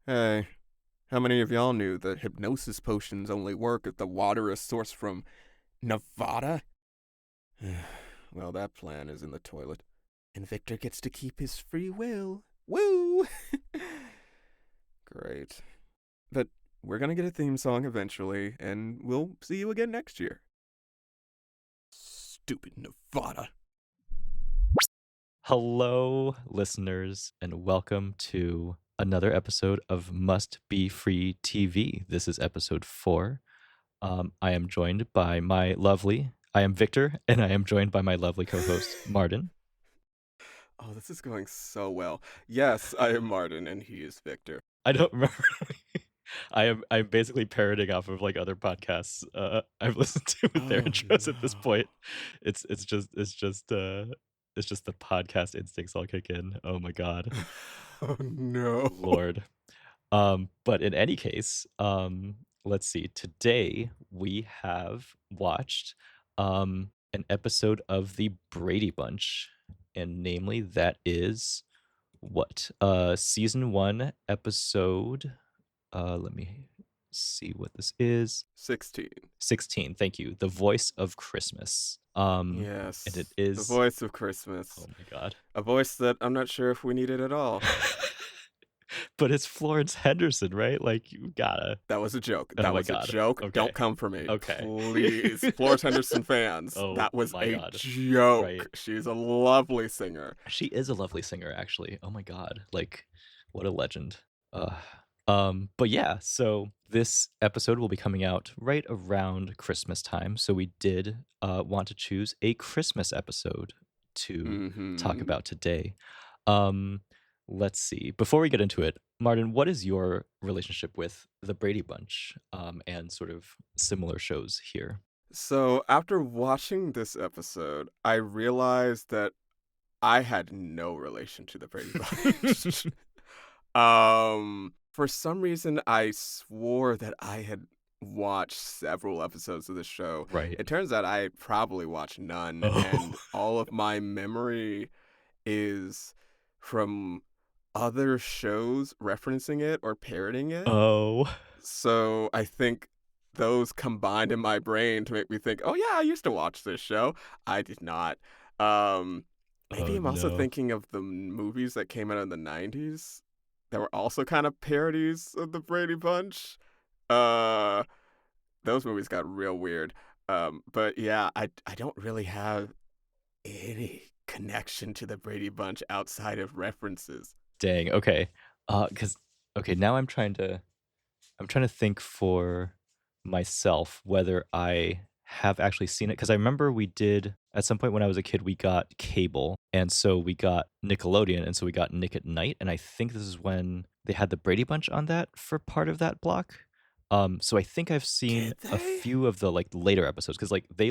Hey, how many of y'all knew that hypnosis potions only work if the water is sourced from Nevada? Well, that plan is in the toilet. And Victor gets to keep his free will. Woo! Great. But we're gonna get a theme song eventually, and we'll see you again next year. Stupid Nevada. Hello, listeners, and welcome to another episode of Must Be Free TV. This is episode 4. I am joined by I am Victor, and I am joined by my lovely co host, Martin. Oh, this is going so well. Yes, I am Martin, and he is Victor. I don't remember. I'm basically parroting off of like other podcasts I've listened to with their Oh intros at this no. point. It's just the podcast instincts all kick in. Oh my god. Oh no. Lord. But in any case, let's see. Today we have watched an episode of the Brady Bunch, and namely that is what? Season 1, episode let me see what this is. 16. 16. Thank you. The Voice of Christmas. And it Yes, the is voice of oh Christmas. my god. A voice that I'm not sure if we needed at all. But it's Florence Henderson, right? Like you gotta. That was a joke. Oh That my was a god. joke. Okay. Don't come for me. Okay. Please. Florence Henderson fans. Oh That was my a god. joke. Right. She's a lovely singer. She is a lovely singer, actually. Oh my god. Like, what a legend. But yeah, so this episode will be coming out right around Christmas time. So we did want to choose a Christmas episode to talk Mm-hmm. about today. Um, let's see. Before we get into it, Martin, what is your relationship with the Brady Bunch and sort of similar shows here? So after watching this episode, I realized that I had no relation to the Brady Bunch. For some reason, I swore that I had watched several episodes of the show. Right. It turns out I probably watched none, and Oh. all of my memory is from other shows referencing it or parroting it. Oh. So I think those combined in my brain to make me think, oh yeah, I used to watch this show. I did not. Um, Maybe Oh I'm also no. thinking of the movies that came out in the 90s that were also kind of parodies of the Brady Bunch. Uh, those movies got real weird. But yeah, I don't really have any connection to the Brady Bunch outside of references. Dang. Okay. Cuz okay, now I'm trying to think for myself whether I have actually seen it because I remember we did at some point when I was a kid, we got cable, and so we got Nickelodeon, and so we got Nick at Night, and I think this is when they had the Brady Bunch on that for part of that block. So I think I've seen Did a they? few of the like later episodes because like they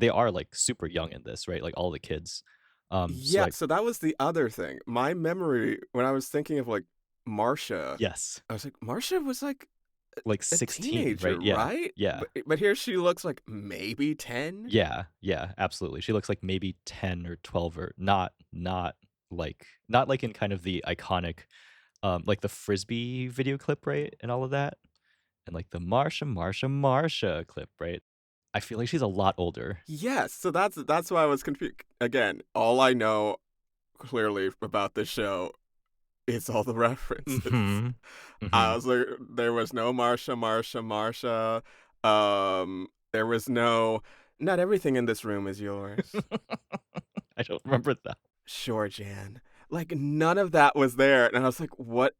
are like super young in this, right? Like all the kids. So Yeah, so that was the other thing. My memory when I was thinking of like Marsha, yes, I was like, Marsha was like like a 16, teenager, right? Yeah, right? yeah. But here she looks like maybe 10. Yeah, yeah, absolutely. She looks like maybe 10 or 12 or not like in kind of the iconic, like the Frisbee video clip, right? And all of that. And like the Marsha clip, right? I feel like she's a lot older. Yes, so that's why I was confused. Again, all I know clearly about the show is all the references. Mhm. I Mhm. was like, there was no Marsha. There was no, not everything in this room is yours. I don't remember that. Sure, Jan. Like none of that was there, and I was like, What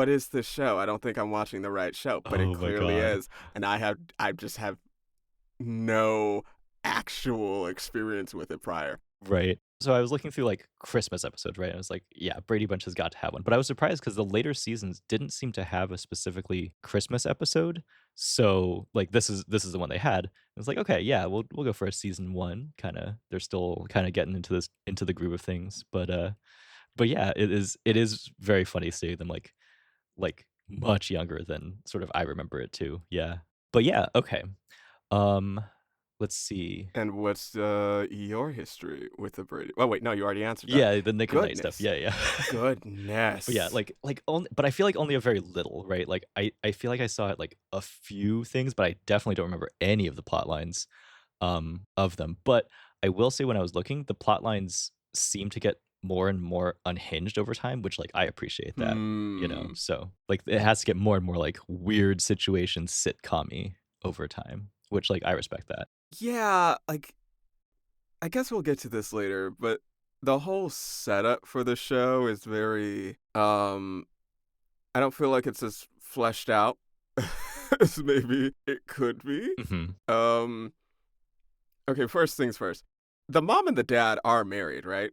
is this show? I don't think I'm watching the right show, but it Oh my clearly god. is, and I just have no actual experience with it prior. Right. So I was looking through like Christmas episodes, right? And I was like, yeah, Brady Bunch has got to have one. But I was surprised because the later seasons didn't seem to have a specifically Christmas episode. So like this is the one they had. It's like, okay, yeah, we'll go for a season one. Kind of they're still kind of getting into the groove of things. But yeah, it is very funny seeing them like much younger than sort of I remember it too. Yeah. But yeah, okay. Um let's see. And what's your history with the Brady? Oh wait, no, you already answered that. Yeah, the Nick at Night stuff. Goodness, Yeah, yeah. But yeah, goodness. like only, but I feel like only a very little, right? Like I feel like I saw it like a few things, but I definitely don't remember any of the plot lines of them. But I will say when I was looking, the plot lines seem to get more and more unhinged over time, which like I appreciate that, you know. Hmm. So like it has to get more and more like weird situations sitcom-y over time, which like I respect that. Yeah, like I guess we'll get to this later, but the whole setup for the show is very I don't feel like it's as fleshed out as maybe it could be. Mhm. Um okay, first things first. The mom and the dad are married, right?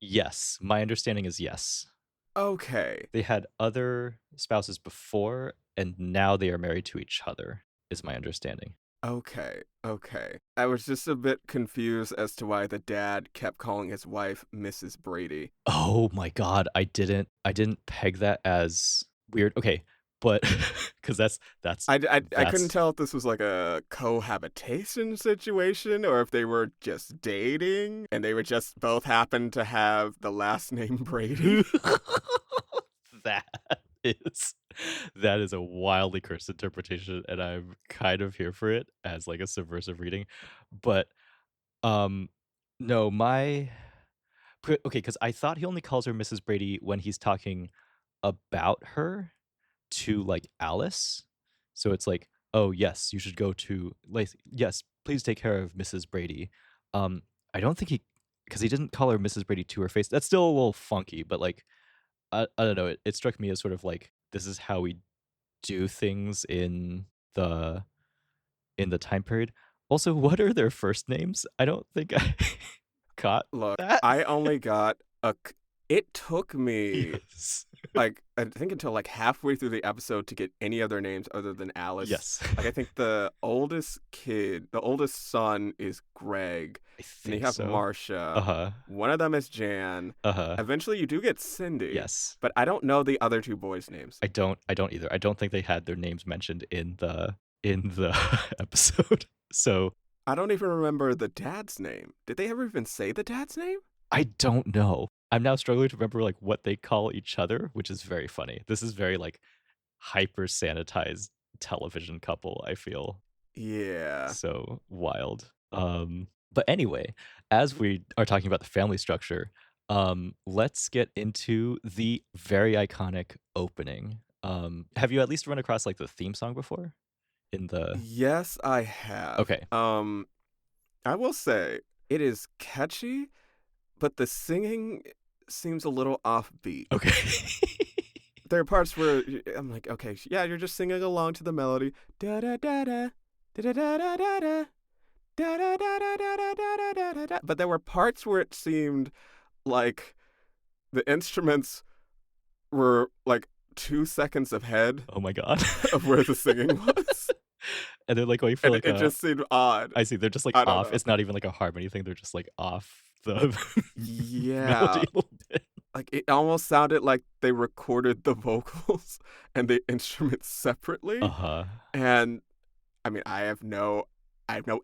Yes, my understanding is yes. Okay. They had other spouses before, and now they are married to each other, is my understanding. Okay. Okay. I was just a bit confused as to why the dad kept calling his wife Mrs. Brady. Oh my god, I didn't peg that as weird. Okay, but because that's I couldn't that's tell if this was like a cohabitation situation or if they were just dating and they would just both happen to have the last name Brady. that is that is a wildly cursed interpretation, and I'm kind of here for it as, like, a subversive reading, but, um, no, my okay, because I thought he only calls her Mrs. Brady when he's talking about her to, like, Alice. So it's like, "Oh, yes, you should go to like, yes, please take care of Mrs. Brady." I don't think because he didn't call her Mrs. Brady to her face. That's still a little funky, but, like, I don't know, it struck me as sort of like, this is how we do things the in the time period. Also, what are their first names? I don't think I caught Look, that. I only got it took me Yes. like I think until like halfway through the episode to get any other names other than Alice. Yes. Like I think the oldest son is Greg, I and you think have so. Marcia. Uh-huh. One of them is Jan. Uh-huh. Eventually you do get Cindy, Yes. but I don't know the other two boys' names. I don't either. I don't think they had their names mentioned in the episode. So, I don't even remember the dad's name. Did they ever even say the dad's name? I don't know. I'm now struggling to remember, like, what they call each other, which is very funny. This is very, like, hyper sanitized television couple, I feel. Yeah. So wild. But anyway, as we are talking about the family structure, let's get into the very iconic opening. Have you at least run across, like, the theme song before? In the Yes, I have. Okay. I will say it is catchy, but the singing seems a little offbeat. Okay. There are parts where I'm like, okay, yeah, you're just singing along to the melody, da da da da da da da da da da da da da da da da da da da. But there were parts where it seemed like the instruments were like 2 seconds ahead Oh my god. of where the singing was, And they're, like, going for, and like, it a just seemed odd. I see, they're just, like, I don't off. know. It's not even, like, a harmony thing, they're just, like, off the melody Yeah, a little bit. like it almost sounded like they recorded the vocals and the instruments separately. Uh-huh. And I mean, I have no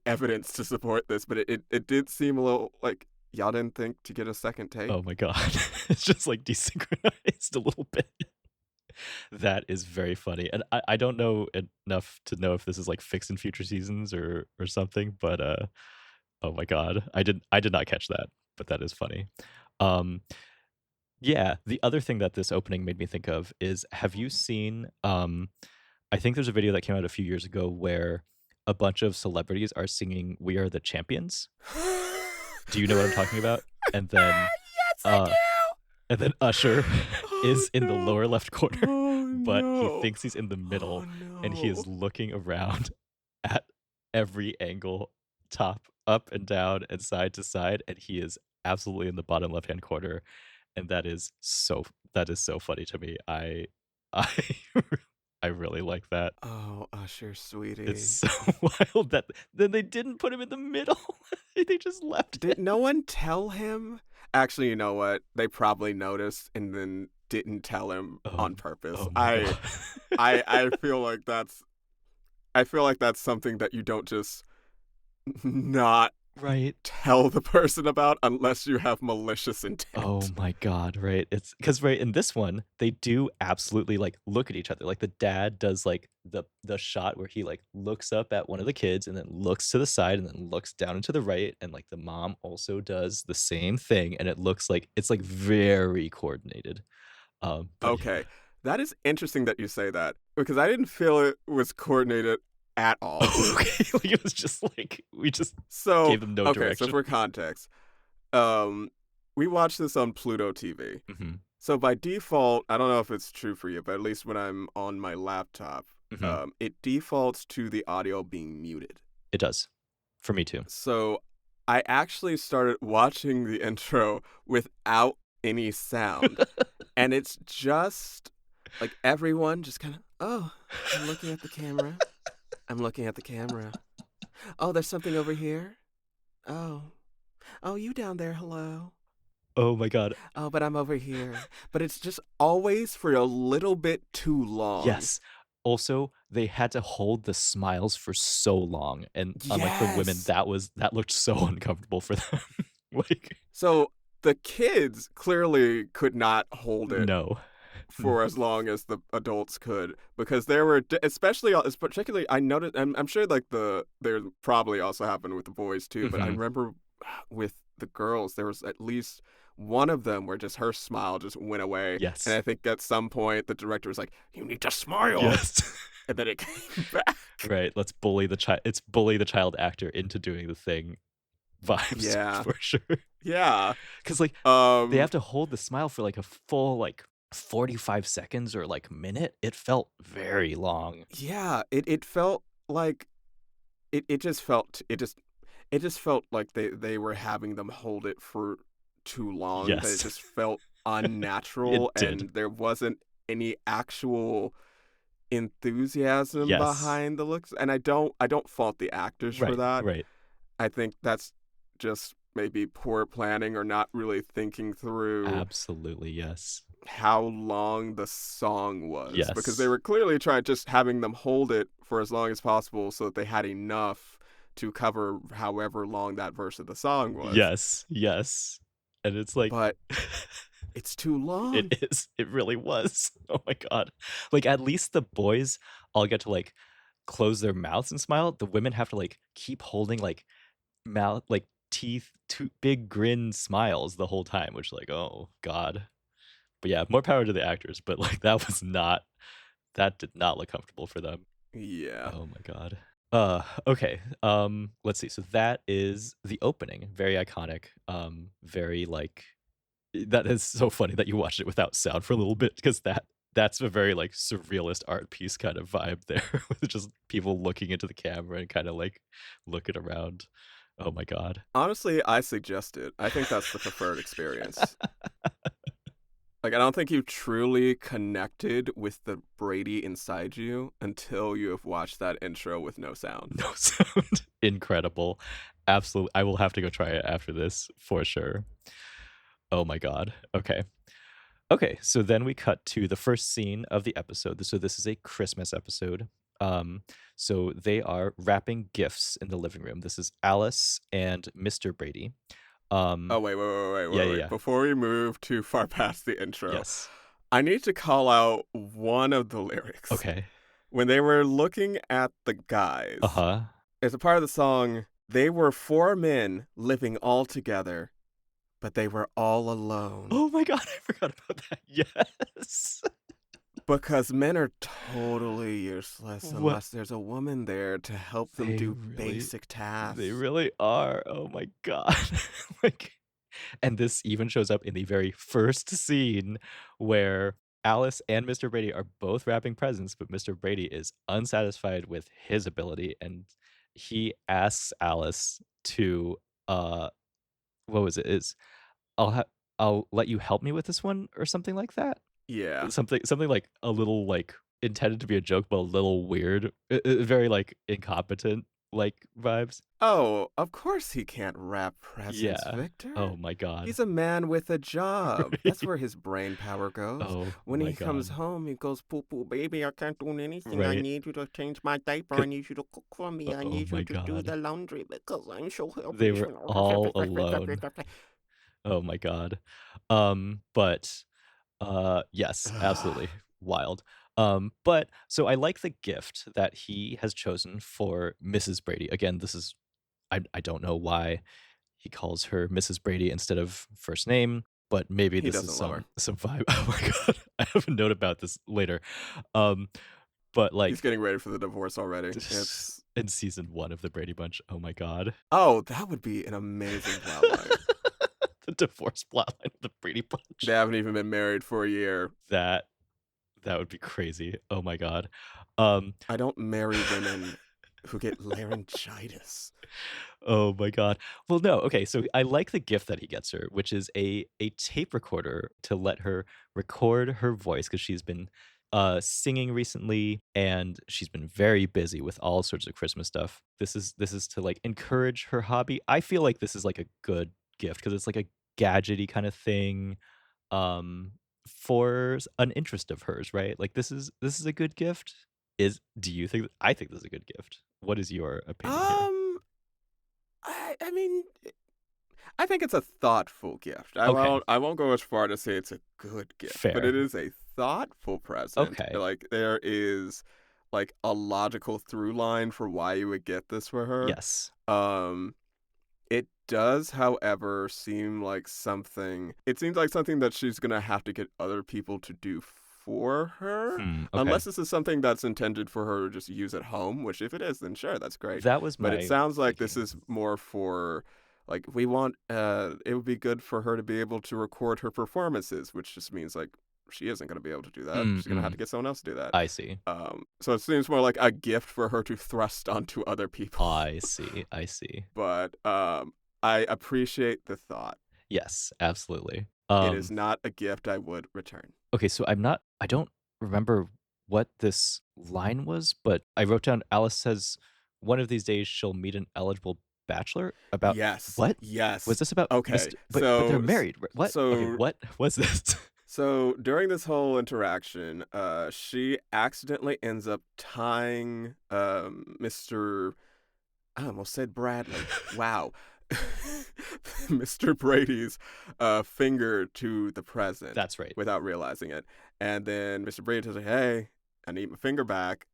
evidence to support this, but it did seem a little like y'all didn't think to get a second take. Oh my god. It's just, like, desynchronized a little bit. That is very funny, and I don't know enough to know if this is, like, fixed in future seasons or something, but, oh my god. I did not catch that, but that is funny. Um, yeah, the other thing that this opening made me think of is, have you seen, I think there's a video that came out a few years ago where a bunch of celebrities are singing "We Are the Champions." Do you know what I'm talking about? And then, Yes, I uh do. and then Usher Oh is in the no. lower left corner, Oh but he no. thinks he's in the Oh middle, and he no. is looking around at every angle, top, up and down, and side to side, and he is absolutely in the bottom left-hand corner, and that is so funny to me. I I really like that. Oh, Usher, It's sweetie. so wild that then they didn't put him in the middle. They just left him. Did no one tell him? Actually, you know what? They probably noticed and then didn't tell him Oh, on purpose. oh my god. I feel like that's something that you don't just not Right. tell the person about unless you have malicious Oh intent. my god, right? It's because right, in this one, they do absolutely, like, look at each other, like, the dad does, like, the shot where he, like, looks up at one of the kids and then looks to the side and then looks down and to the right, and, like, the mom also does the same thing, and it looks like it's, like, very coordinated, but yeah. Okay, that is interesting that you say that because I didn't feel it was coordinated at all. Oh, okay, like, it was just like, we just So, gave them no okay, so direction. for context, um, we watched this on Pluto TV. Mhm, So by default, I don't know if it's true for you, but at least when I'm on my laptop, mhm. it defaults to the audio being muted. It does. For me too. So I actually started watching the intro without any sound. And it's just like everyone just kind of, oh, I'm looking at the camera. I'm looking at the camera. Oh, there's something over here. Oh, oh, you down there. Hello. Oh my god. Oh, but I'm over here. But it's just always for a little bit too long. Yes. Also, they had to hold the smiles for so long, and unlike the women, Yes. that looked so uncomfortable for them. Like, So the kids clearly could not hold it no. for as long as the adults could because there were especially particularly I noticed and I'm sure like there probably also happened with the boys too, but I Mhm. remember with the girls there was at least one of them where just her smile just went away, and Yes. I think at some point the director was like, you need to smile, Yes. and then it came back. Right, let's bully the child. It's bully the child actor into doing the thing vibes Yeah, for sure. yeah. Because like, they um have to hold the smile for, like, a full, like, 45 seconds or, like, minute. It felt very long. yeah, it felt like it just felt it just felt like they were having them hold it for too long, that it Yes. just felt It unnatural did. and there wasn't any actual enthusiasm Yes. behind the looks, and I don't fault the actors for Right, that. right. I think that's just maybe poor planning or not really thinking through Absolutely, yes. how long the song was because they Yes. were clearly trying just having them hold it for as long as possible so that they had enough to cover however long that verse of the song was. Yes, yes. And it's like But it's too it long. is, it really was. Oh my god. Like, at least the boys all get to, like, close their mouths and smile. The women have to, like, keep holding, like, mouth like, teeth to big grin smiles the whole time, which, like, oh god. But yeah, more power to the actors, but, like, that did not look comfortable for them. Yeah. Oh my god. Okay, let's see, so that is the opening, very iconic, very, like that is so funny that you watched it without sound for a little bit because that's a very, like, surrealist art piece kind of vibe there with just people looking into the camera and kinda, like, looking around. Oh my god. Honestly, I suggest it. I think that's the preferred experience. Like, I don't think you truly connected with the Brady inside you until you have watched that intro with no sound. No sound. Incredible. Absolutely, I will have to go try it after this for sure. Oh my god. Okay. Okay, so then we cut to the first scene of the episode. So this is a Christmas episode. Um, so they are wrapping gifts in the living room. This is Alice and Mr. Brady. Oh, wait, wait, wait, wait, Yeah, wait, yeah, wait. yeah. Before we move too far past the intro, Yes. I need to call out one of the lyrics. Okay. When they were looking at the guys, Uh-huh. it's a part of the song, they were four men living all together, but they were all alone. Oh my god, I forgot about that. Yes. Because men are totally useless What unless there's a woman there to help them they do really basic they tasks. really are. Oh my god. Like, and this even shows up in the very first scene where Alice and Mr. Brady are both wrapping presents, but Mr. Brady is unsatisfied with his ability, and he asks Alice to, uh, what was it? Is I'll let you help me with this one or something like that? Yeah. Something like a little, like, intended to be a joke, but a little weird, very, like, incompetent, like vibes? Oh, of course he can't wrap presents, Yeah. Oh Victor. my god. He's a man with a job. That's Right? where his brain power goes. Oh When my he comes god. home, he goes, "Poo poo, baby, I can't do anything. I Right? need you to change my diaper. I 'Cause need you to cook for me. I oh need you my to do god. the laundry because I'm so They helpless." were all alone. Oh my god. But, yes, absolutely wild. But so I like the gift that he has chosen for Mrs. Brady. Again, this is I don't know why he calls her Mrs. Brady instead of first name, but maybe He this is doesn't love her. some vibe. Oh my god. I have a note about this later. Um, but, He's like, getting ready for the divorce already. It's in season 1 of The Brady Bunch, oh my god. oh, that would be an amazing plotline. The divorce plotline of The Brady They Bunch. haven't even been married for a year. That that would be crazy. Oh my god. Um, I don't marry women who get laryngitis. oh my god. Well, no, okay, so I like the gift that he gets her, which is a tape recorder to let her record her voice because 'cause she's been, singing recently, and she's been very busy with all sorts of Christmas stuff. This is to, like, encourage her hobby. I feel like this is, like, a good gift because it's, like, a gadgety kinda thing, um, for s an interest of hers, right? Like, this is a good gift? Do you think I think this is a good gift. What is your opinion here? Um, I mean, I think it's a thoughtful gift. I Okay, won't I won't go as far to say it's a good gift, but fair. it is a thoughtful present. Okay. Like there is like a logical through line for why you would get this for her. Yes. Um it does, however, seem like something it seems like something that she's gonna have to get other people to do for her. Okay. Unless this is something that's intended for her to just use at home, which if it is, then sure, that's great. That was But it my sounds like this thinking. is more for like we want it would be good for her to be able to record her performances, which just means like she isn't gonna be able to do that. She's gonna have to Mm. get someone else to do that. I see. So it seems more like a gift for her to thrust onto other people. I see, I see. But I appreciate the thought. Yes, absolutely. It is not a gift I would return. Okay, so I don't remember what this line was, but I wrote down Alice says, "One of these days she'll meet an eligible bachelor." About Yes, what? Was yes. this about Okay, Mr. But they're married, r what? Okay, so what was this? so during this whole interaction, she accidentally ends up tying Mr. I almost said Bradley. Wow. Mr. Brady's finger to the present That's right. without realizing it. And then Mr. Brady tells her, "Hey, I need my finger back."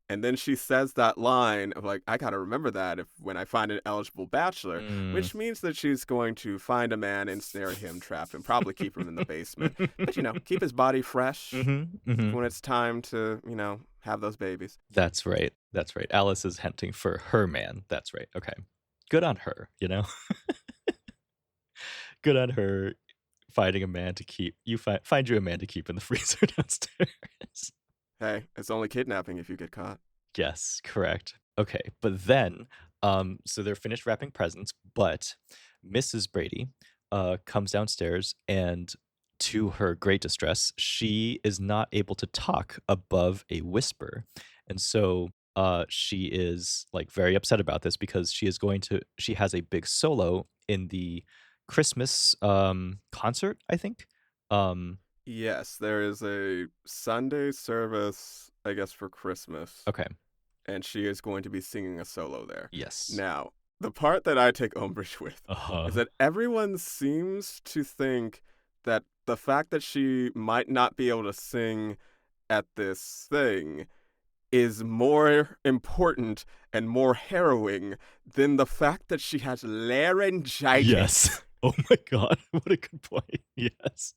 And then she says that line of like, "I gotta remember that if when I find an eligible bachelor," Mm. which means that she's going to find a man, ensnare him, trap him, probably keep him in the basement. But keep his body fresh Mhm, mhm. when it's time to, have those babies. That's right, that's right. Alice is hunting for her man, that's right, okay. Good on her, you know? Good on her finding a man to keep find you a man to keep in the freezer downstairs. Hey, it's only kidnapping if you get caught. Yes, correct. Okay, but then, so they're finished wrapping presents, but Mrs. Brady, comes downstairs, and to her great distress, she is not able to talk above a whisper, and so, she is, like, very upset about this because she has a big solo in the Christmas, concert, I think? Um, Yes, there is a Sunday service, I guess, for Christmas, okay, and she is going to be singing a solo there. yes. Now, the part that I take umbrage with is Uh-huh. that everyone seems to think that the fact that she might not be able to sing at this thing is more important and more harrowing than the fact that she has laryngitis. Yes. Oh my god, what a good point. Yes.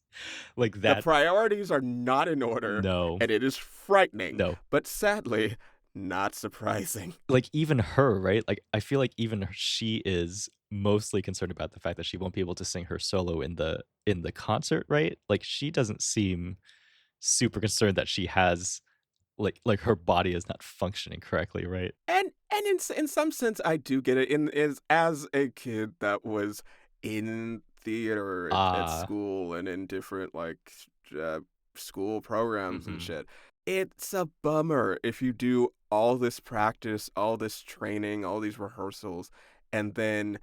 Like The that priorities are not in order, no, and it is frightening, no. but sadly, not surprising. Like, even her, right? Like, I feel like even she is mostly concerned about the fact that she won't be able to sing her solo in the concert, right? Like, she doesn't seem super concerned that she has like, her body is not functioning correctly, right? And in some sense, I do get it. In is as a kid that was in theater at Ah, school and in different like uh, school programs and mhm. shit. It's a bummer if you do all this practice, all this training, all these rehearsals, and then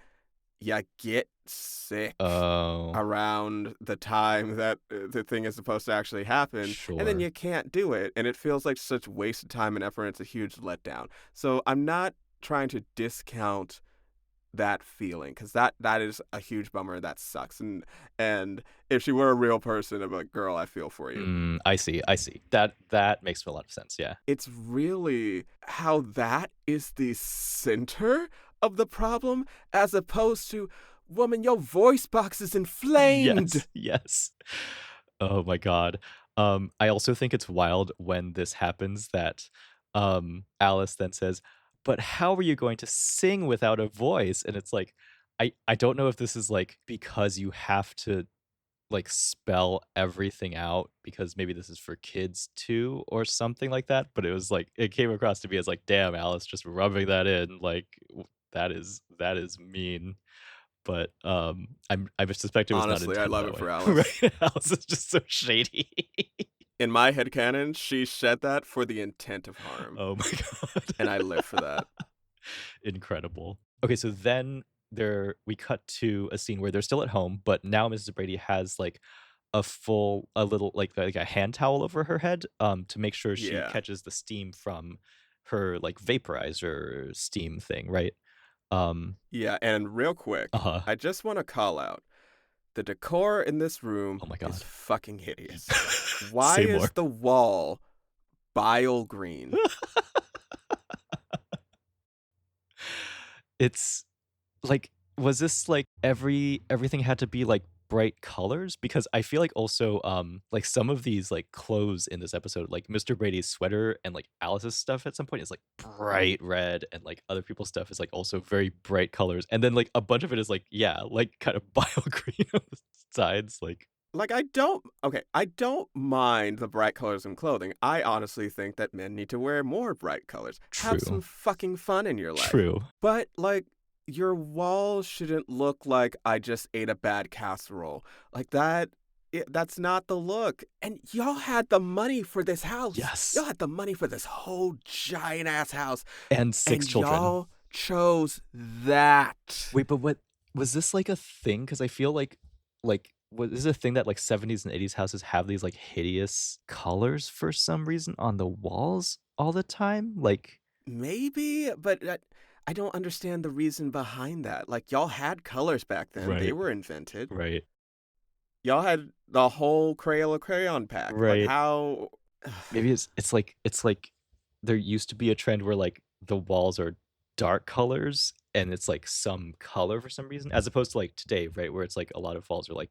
you get sick Oh, around the time that the thing is supposed to actually happen, and then sure. you can't do it, and it feels like such wasted time and effort, and it's a huge letdown. So I'm not trying to discount that feeling because that is a huge bummer. That sucks. And if she were a real person, I'm like, girl, I feel for you. I see, I see. That makes a lot of sense, yeah. It's really how that is the center of the problem as opposed to, woman, your voice box is inflamed. Yes, yes. Oh my god. I also think it's wild when this happens that, Alice then says, "But how are you going to sing without a voice?" And it's like, I don't know if this is, like, because you have to, like, spell everything out because maybe this is for kids too or something like that, but it was like it came across to me as like, "Damn, Alice, just rubbing that in, like, that is mean." But, I suspect it was not Honestly, I intended love that it way. for Alice. Right? Alice is just so shady. In my headcanon, she said that for the intent of harm, Oh my and I god. live for that. Incredible. Okay, so then we cut to a scene where they're still at home, but now Mrs. Brady has, like, a little like a hand towel over her head, to make sure she Yeah. catches the steam from her, like, vaporizer steam thing, right? Um Yeah, and real quick, Uh-huh. I just want to call out the decor in this room Oh my is god. fucking hideous. Why Say is more. the wall bile green? It's like, was this, like, everything had to be, like, bright colors? Because I feel like also, like, some of these, like, clothes in this episode, like, Mr. Brady's sweater and, like, Alice's stuff at some point is, like, bright red, and, like, other people's stuff is, like, also very bright colors, and then, like, a bunch of it is, like, yeah, like, kind of bile green on the sides, like Like I don't mind the bright colors in clothing. I honestly think that men need to wear more bright colors. Have some True. fucking fun in your life. True. But like your walls shouldn't look like I just ate a bad casserole. Like that's not the look. And y'all had the money for this house. Y'all Yes. had the money for this whole giant ass house And 6 and children. y'all chose that. Wait, but what was this, like, a thing? Because I feel like, was this a thing that, like, 70s and 80s houses have these, like, hideous colors for some reason on the walls all the time? Like Maybe, but I don't understand the reason behind that. Like, y'all had colors back then, they Right, were invented. right, Y'all had the whole Crayola crayon pack. Like, right. how. Maybe it's like there used to be a trend where, like, the walls are dark colors and it's, like, some color for some reason, as opposed to, like, today, right, where it's, like, a lot of walls are, like,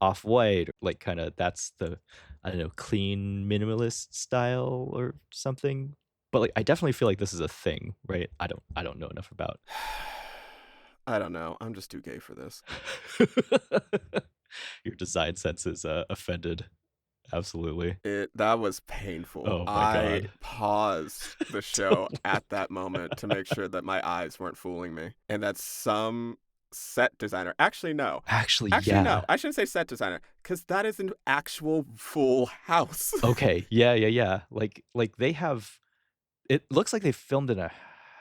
off-white, like, kinda that's the, I don't know, clean minimalist style or something. But, like, I definitely feel like this is a thing, right? I don't know enough about I don't know. I'm just too gay for this. your design sense is, offended. Absolutely. That was painful. Oh my I god. paused the show Don't at that moment to make sure that my eyes weren't fooling me. And that some set designer. Actually, no. Actually, Actually, no. yeah. I shouldn't say set designer, because that is an actual full house. Okay, yeah, yeah, yeah. Like, they have it looks like they filmed in a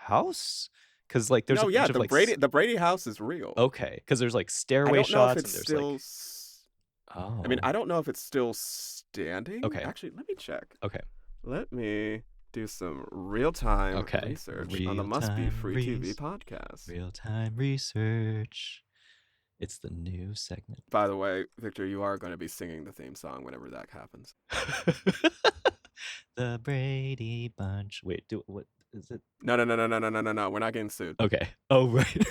house, because like, there's a No, yeah, bunch of, like, s The Brady house is real. okay, because there's, like, I stairway don't know if shots it's and there's, still like I mean, oh, I don't know if it's still standing. okay, Actually, let me check. okay, Let me do some real-time okay. research on the Must Be Real-time Free TV podcast. real-time research. It's the new segment. By the way, Victor, you are going to be singing the theme song whenever that happens. The Brady Bunch. Wait, do what is it? No, no, no, no, no, no, no, no, no. We're not getting sued. Okay. Oh, right.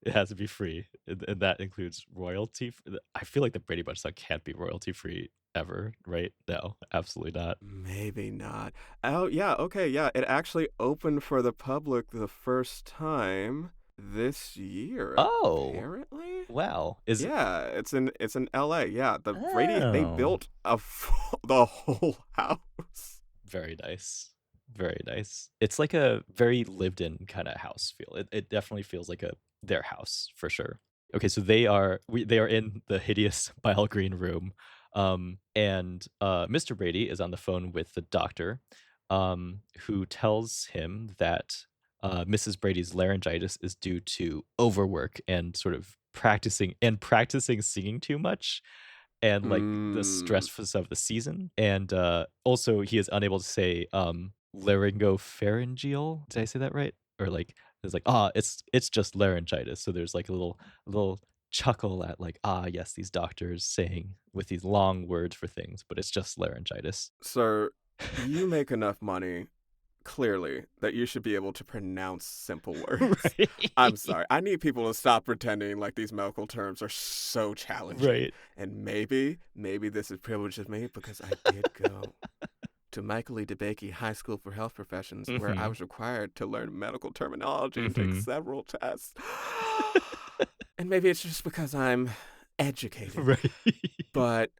It has to be free, and that includes royalty f I feel like the Brady Bunch song can't be royalty free ever, right? No, absolutely not. Maybe not. Oh, yeah, okay, yeah. It actually opened for the public the first time this year, Oh, apparently. wow. Is it Yeah, it's in LA. Yeah, the Brady they Oh. built the whole house. Very nice. Very nice. It's like a very lived in kinda house feel. It definitely feels like their house for sure. Okay, so they are in the hideous bile green room. And Mr. Brady is on the phone with the doctor, who tells him that Mrs. Brady's laryngitis is due to overwork and sort of practicing singing too much and, like, the Mm. stresses of the season, and, also he is unable to say, laryngopharyngeal. Did I say that right? Or, like, it's like, "Ah, it's just laryngitis." So there's, like, a little chuckle at, like, "Ah, yes, these doctors saying with these long words for things, but it's just laryngitis." Sir, you make enough money, clearly, that you should be able to pronounce simple words. I'm Right. sorry. I need people to stop pretending like these medical terms are so challenging. Right. And maybe this is privilege of me because I did go to Michael E. DeBakey High School for Health Professions, where I Mhm. was required to learn medical terminology and take Mhm. several tests. And maybe it's just because I'm educated, Right. but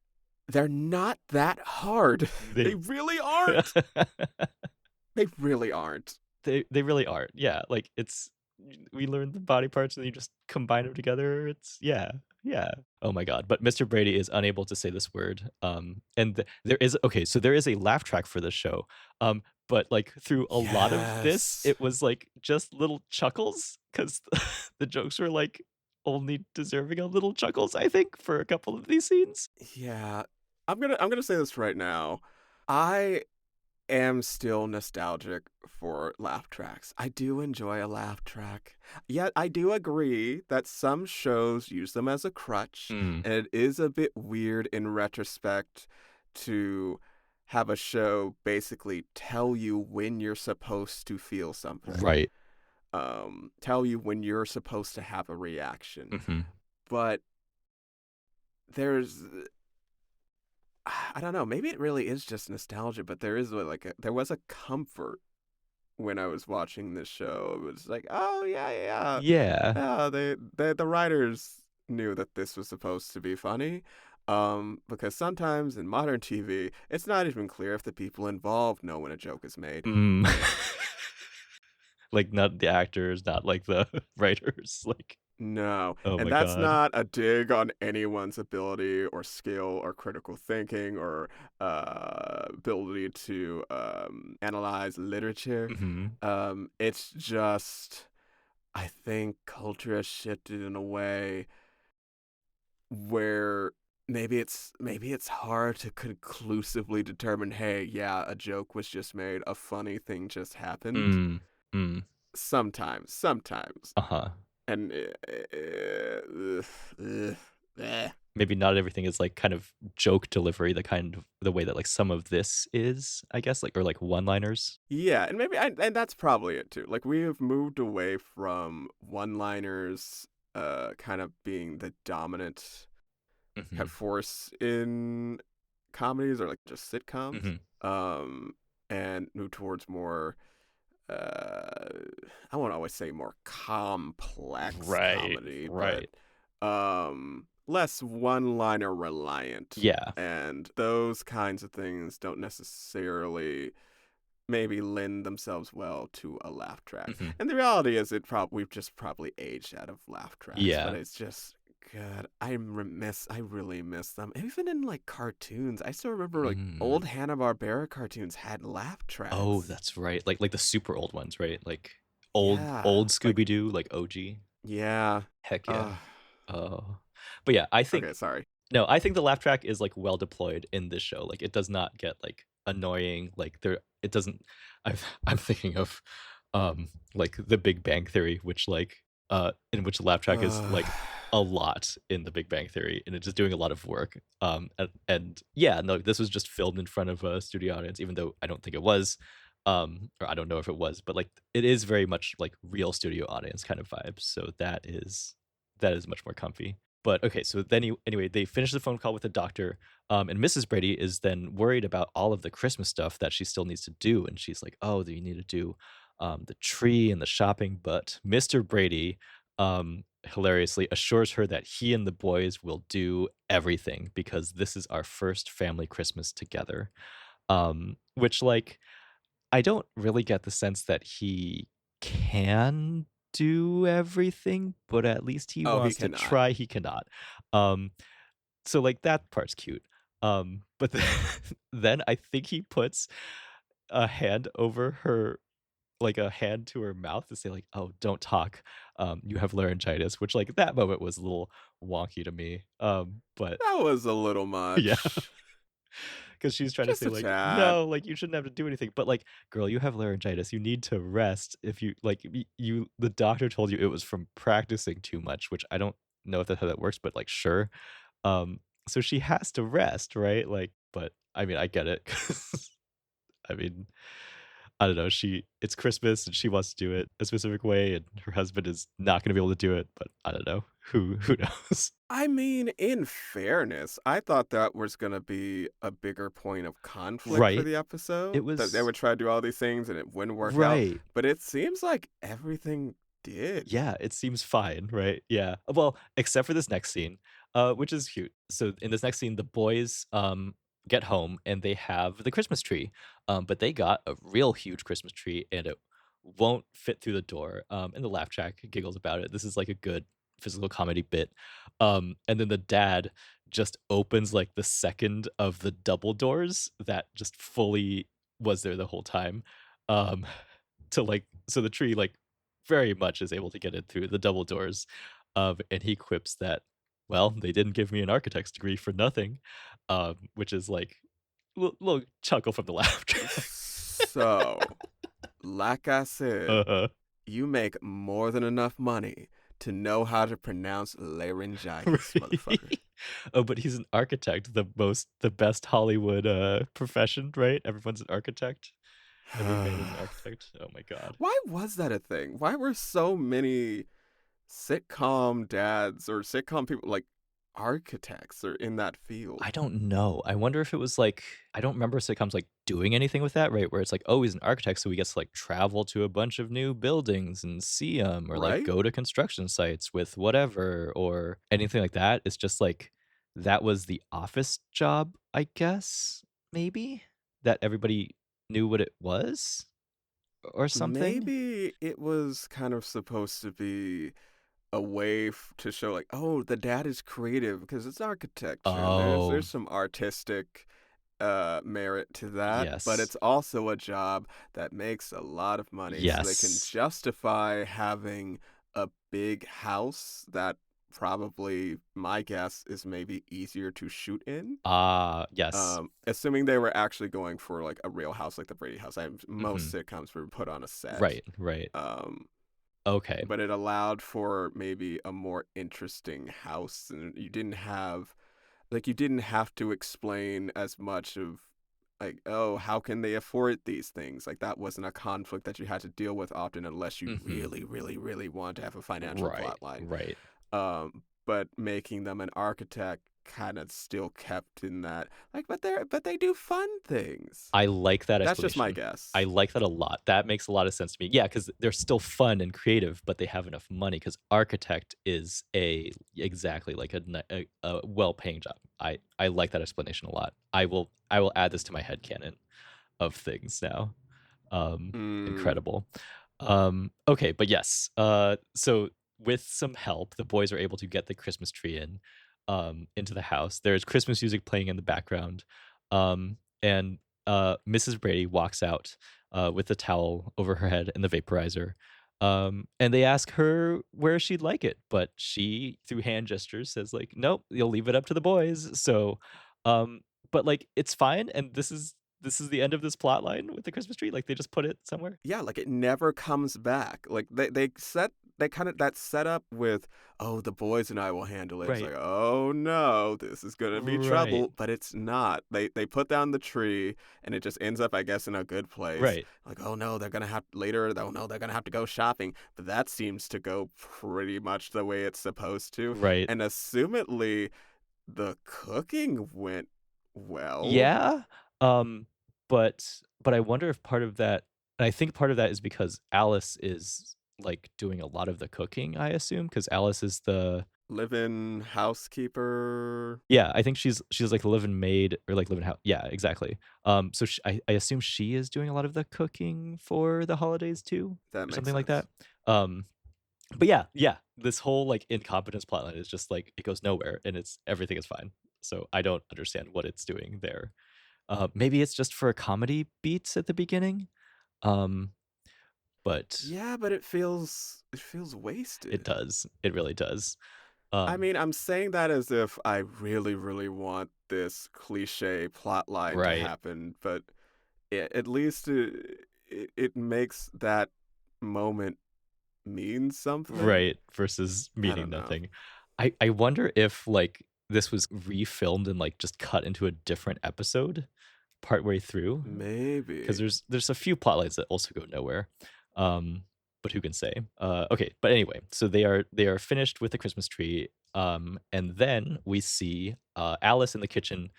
they're not that hard. They They really aren't. They really aren't. they really are. Yeah, like, we learn the body parts and you just combine them together, yeah, yeah. Oh my god, but Mr. Brady is unable to say this word, and there is okay, so there is a laugh track for this show, but, like, through a lot of this, Yes. it was, like, just little chuckles 'cause the jokes were, like, only deserving of little chuckles, I think, for a couple of these scenes. Yeah. I'm gonna say this right now. I am still nostalgic for laugh tracks. I do enjoy a laugh track. Yet I do agree that some shows use them as a crutch, Mm, and it is a bit weird in retrospect to have a show basically tell you when you're supposed to feel something. right. Tell you when you're supposed to have a reaction. Mhm. But there's I don't know, maybe it really is just nostalgia, but there was a comfort when I was watching this show. It was like, oh yeah, yeah, Yeah. yeah. The writers knew that this was supposed to be funny, because sometimes in modern TV, it's not even clear if the people involved know when a joke is made. Mm. Like, not the actors, not, like, the writers, like, No, oh and my that's god. not a dig on anyone's ability or skill or critical thinking or ability to analyze literature. Mhm. It's just, I think culture has shifted in a way where maybe it's hard to conclusively determine, hey, yeah, a joke was just made, a funny thing just happened. Mm. Mm. Sometimes. Uh-huh. And ugh, eh. Maybe not everything is, like, kind of joke delivery, the way that, like, some of this is, I guess, like, or, like, one-liners. Yeah, and and that's probably it too. Like we have moved away from one-liners kind of being the dominant kind of Mhm. force in comedies or like just sitcoms. Mhm. Um and move towards more uh I won't always say more complex Right, comedy, but right. less one-liner reliant. Yeah. And those kinds of things don't necessarily maybe lend themselves well to a laugh track. Mhm. And the reality is we've just probably aged out of laugh tracks, but Yeah. it's just God, I really miss them. Even in like cartoons, I still remember like Mm. old Hanna-Barbera cartoons had laugh Oh, tracks. that's right, like the super old ones, right? Like, Yeah, old like Scooby-Doo, like OG? yeah. Heck yeah. Uh, Oh. But yeah, I okay, think sorry. no, I think the laugh track is, like, well deployed in this show, like, it does not get, like, annoying, like, it doesn't I'm I'm thinking of, like, The Big Bang Theory, which, like, in which the laugh track is, Uh, like, a lot in The Big Bang Theory, and it's just doing a lot of work, and yeah, no, this was just filmed in front of a studio audience, even though I don't think it was, or I don't know if it was, but, like, it is very much, like, real studio audience kind of vibes, so that is much more comfy. But okay, so then anyway, they finish the phone call with the doctor, and Mrs. Brady is then worried about all of the Christmas stuff that she still needs to do, and she's like, "Oh, do you need to do the tree and the shopping?" But Mr. Brady, hilariously assures her that he and the boys will do everything because this is our first family Christmas together. Which, like, I don't really get the sense that he can do everything, but at least he oh, he wants to cannot. try. He cannot. Um, so, like, that part's cute. But then then I think he puts a hand over her like, a hand to her mouth to say, like, "Oh, don't talk, you have laryngitis," which, like, that moment was a little wonky to me, but That was a little yeah. much. 'Cause she's trying to Just say a like, tad. "No, like, you shouldn't have to do anything," but, like, "Girl, you have laryngitis, you need to rest if you like, you the doctor told you it was from practicing too much," which I don't know if that's how that works, but, like, sure. So she has to rest, right? Like, but, I mean, I get it 'cause I mean, I don't know, it's Christmas and she wants to do it a specific way, and her husband is not gonna be able to do it, but I don't know. Who knows? I mean, in fairness, I thought that was gonna be a bigger point of conflict for Right? the It episode, that they was would try to do all these things and it wouldn't work out, right. but it seems like everything did. Yeah, it seems fine, right? Yeah. Well, except for this next scene, which is cute. So in this next scene, the boys get home and they have the Christmas tree. But they got a real huge Christmas tree and it won't fit through the door. And the laugh track giggles about it. This is like a good physical comedy bit. And then the dad just opens like the second of the double doors that just fully was there the whole time. Um to like so the tree like very much is able to get it through the double doors, and he quips that, "Well, they didn't give me an architect's degree for nothing," which is like little chuckle from the laugh track. So, like I said, Uh-huh. you make more than enough money to know how to pronounce laryngitis, motherfucker. Right? Oh, but he's an architect, the best Hollywood, profession, right? Everyone's an architect. Every man is an architect. Oh my god. Why was that a thing? Why were so many sitcom dads or sitcom people like architects or in that I field? don't know. I wonder if it was like I don't remember sitcoms, like, doing anything with that, right? Where it's like, "Oh, he's an architect, so he gets to, like, travel to a bunch of new buildings and see them, or, like, Right? go to construction sites with whatever, or anything like that." It's just like, that was the office job, I guess, maybe? That everybody knew what it was or something? Maybe it was kind of supposed to be a way to show like, oh, the dad is creative because it's architecture. Oh, There's some artistic merit to that, but yes. it's also a job that makes a lot of money, so they can Yes. justify having a big house that probably my guess is maybe easier to shoot in. Ah, yes. Assuming they were actually going for like a real house like the Brady house. Most Mhm. sitcoms were put on a set. Right, right. Um, Okay. but it allowed for maybe a more interesting house, and you didn't have to explain as much of like, oh, how can they afford these things? Like that wasn't a conflict that you had to deal with often unless you Mhm. really, really, really wanted to have a financial Right, plot line. right. But making them an architect kind of still kept in that like, but they do fun things. I like that That's just my explanation. I guess. like that a lot. That makes a lot of sense to me. Yeah, because 'cause they're still fun and creative, but they have enough money. Because architect is a exactly, like a well-paying job. I like that explanation a lot. I will add this to my headcanon of things now. Um, Mm, Incredible. Okay, but yes, so with some help, the boys are able to get the Christmas tree into the house. There's Christmas music playing in the background, and Mrs. Brady walks out with the towel over her head and the vaporizer. And they ask her where she'd like it, but she, through hand gestures, says like, "Nope, you'll leave it up to the boys." So, um, but like it's fine, and this is the end of this plot line with the Christmas tree. Like they just put it somewhere. yeah, like it never comes back. Like they kind of that set up with, oh, the boys and I will handle it. It's Right, like, oh no, this is gonna be right, trouble, but it's not. They put down the tree and it just ends up, I guess, in a good place. right, Like, oh no, they're gonna have later. Oh no, they're gonna have to go shopping. But that seems to go pretty much the way it's supposed to, right. and assumedly the cooking went well. Yeah, um, but I wonder if part of that and I think part of that is because Alice is, like, doing a lot of the cooking, I assume, because Alice is the Live-in housekeeper. yeah, I think she's, like, the live-in maid or, like, live-in house yeah, exactly. So I assume she is doing a lot of the cooking for the holidays too, That or makes something like sense. that? Um, but yeah, yeah, this whole, like, incompetence plotline is just, like, it goes nowhere, and everything is fine. so I don't understand what it's doing there. Maybe it's just for comedy beats at the beginning, um, but Yeah, but it feels it wasted. does. It really does. I Um, mean, I'm saying that as if I really, really want this cliche plot line to right, happen, but at least it makes that moment mean something. right, versus I meaning don't know. nothing. I wonder if, like, this was refilmed and, like, just cut into a different episode partway through. 'Cause Maybe. there's a few plot lines that also go nowhere, um, but who can say? Okay, but anyway, so they are finished with the Christmas tree, and then we see, Alice in the kitchen,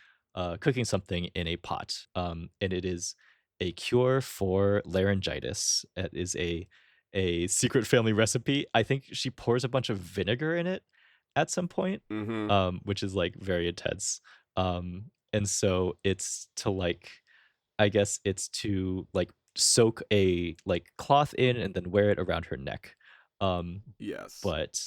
cooking something in a pot, and it is a cure for laryngitis. It is a secret family recipe. I think she pours a bunch of vinegar in it at some point, Mm-hmm. which is, like, very intense, and so it's to, like, I guess it's to, like, soak a, like, cloth in and then wear it around her neck. Um, Yes. but,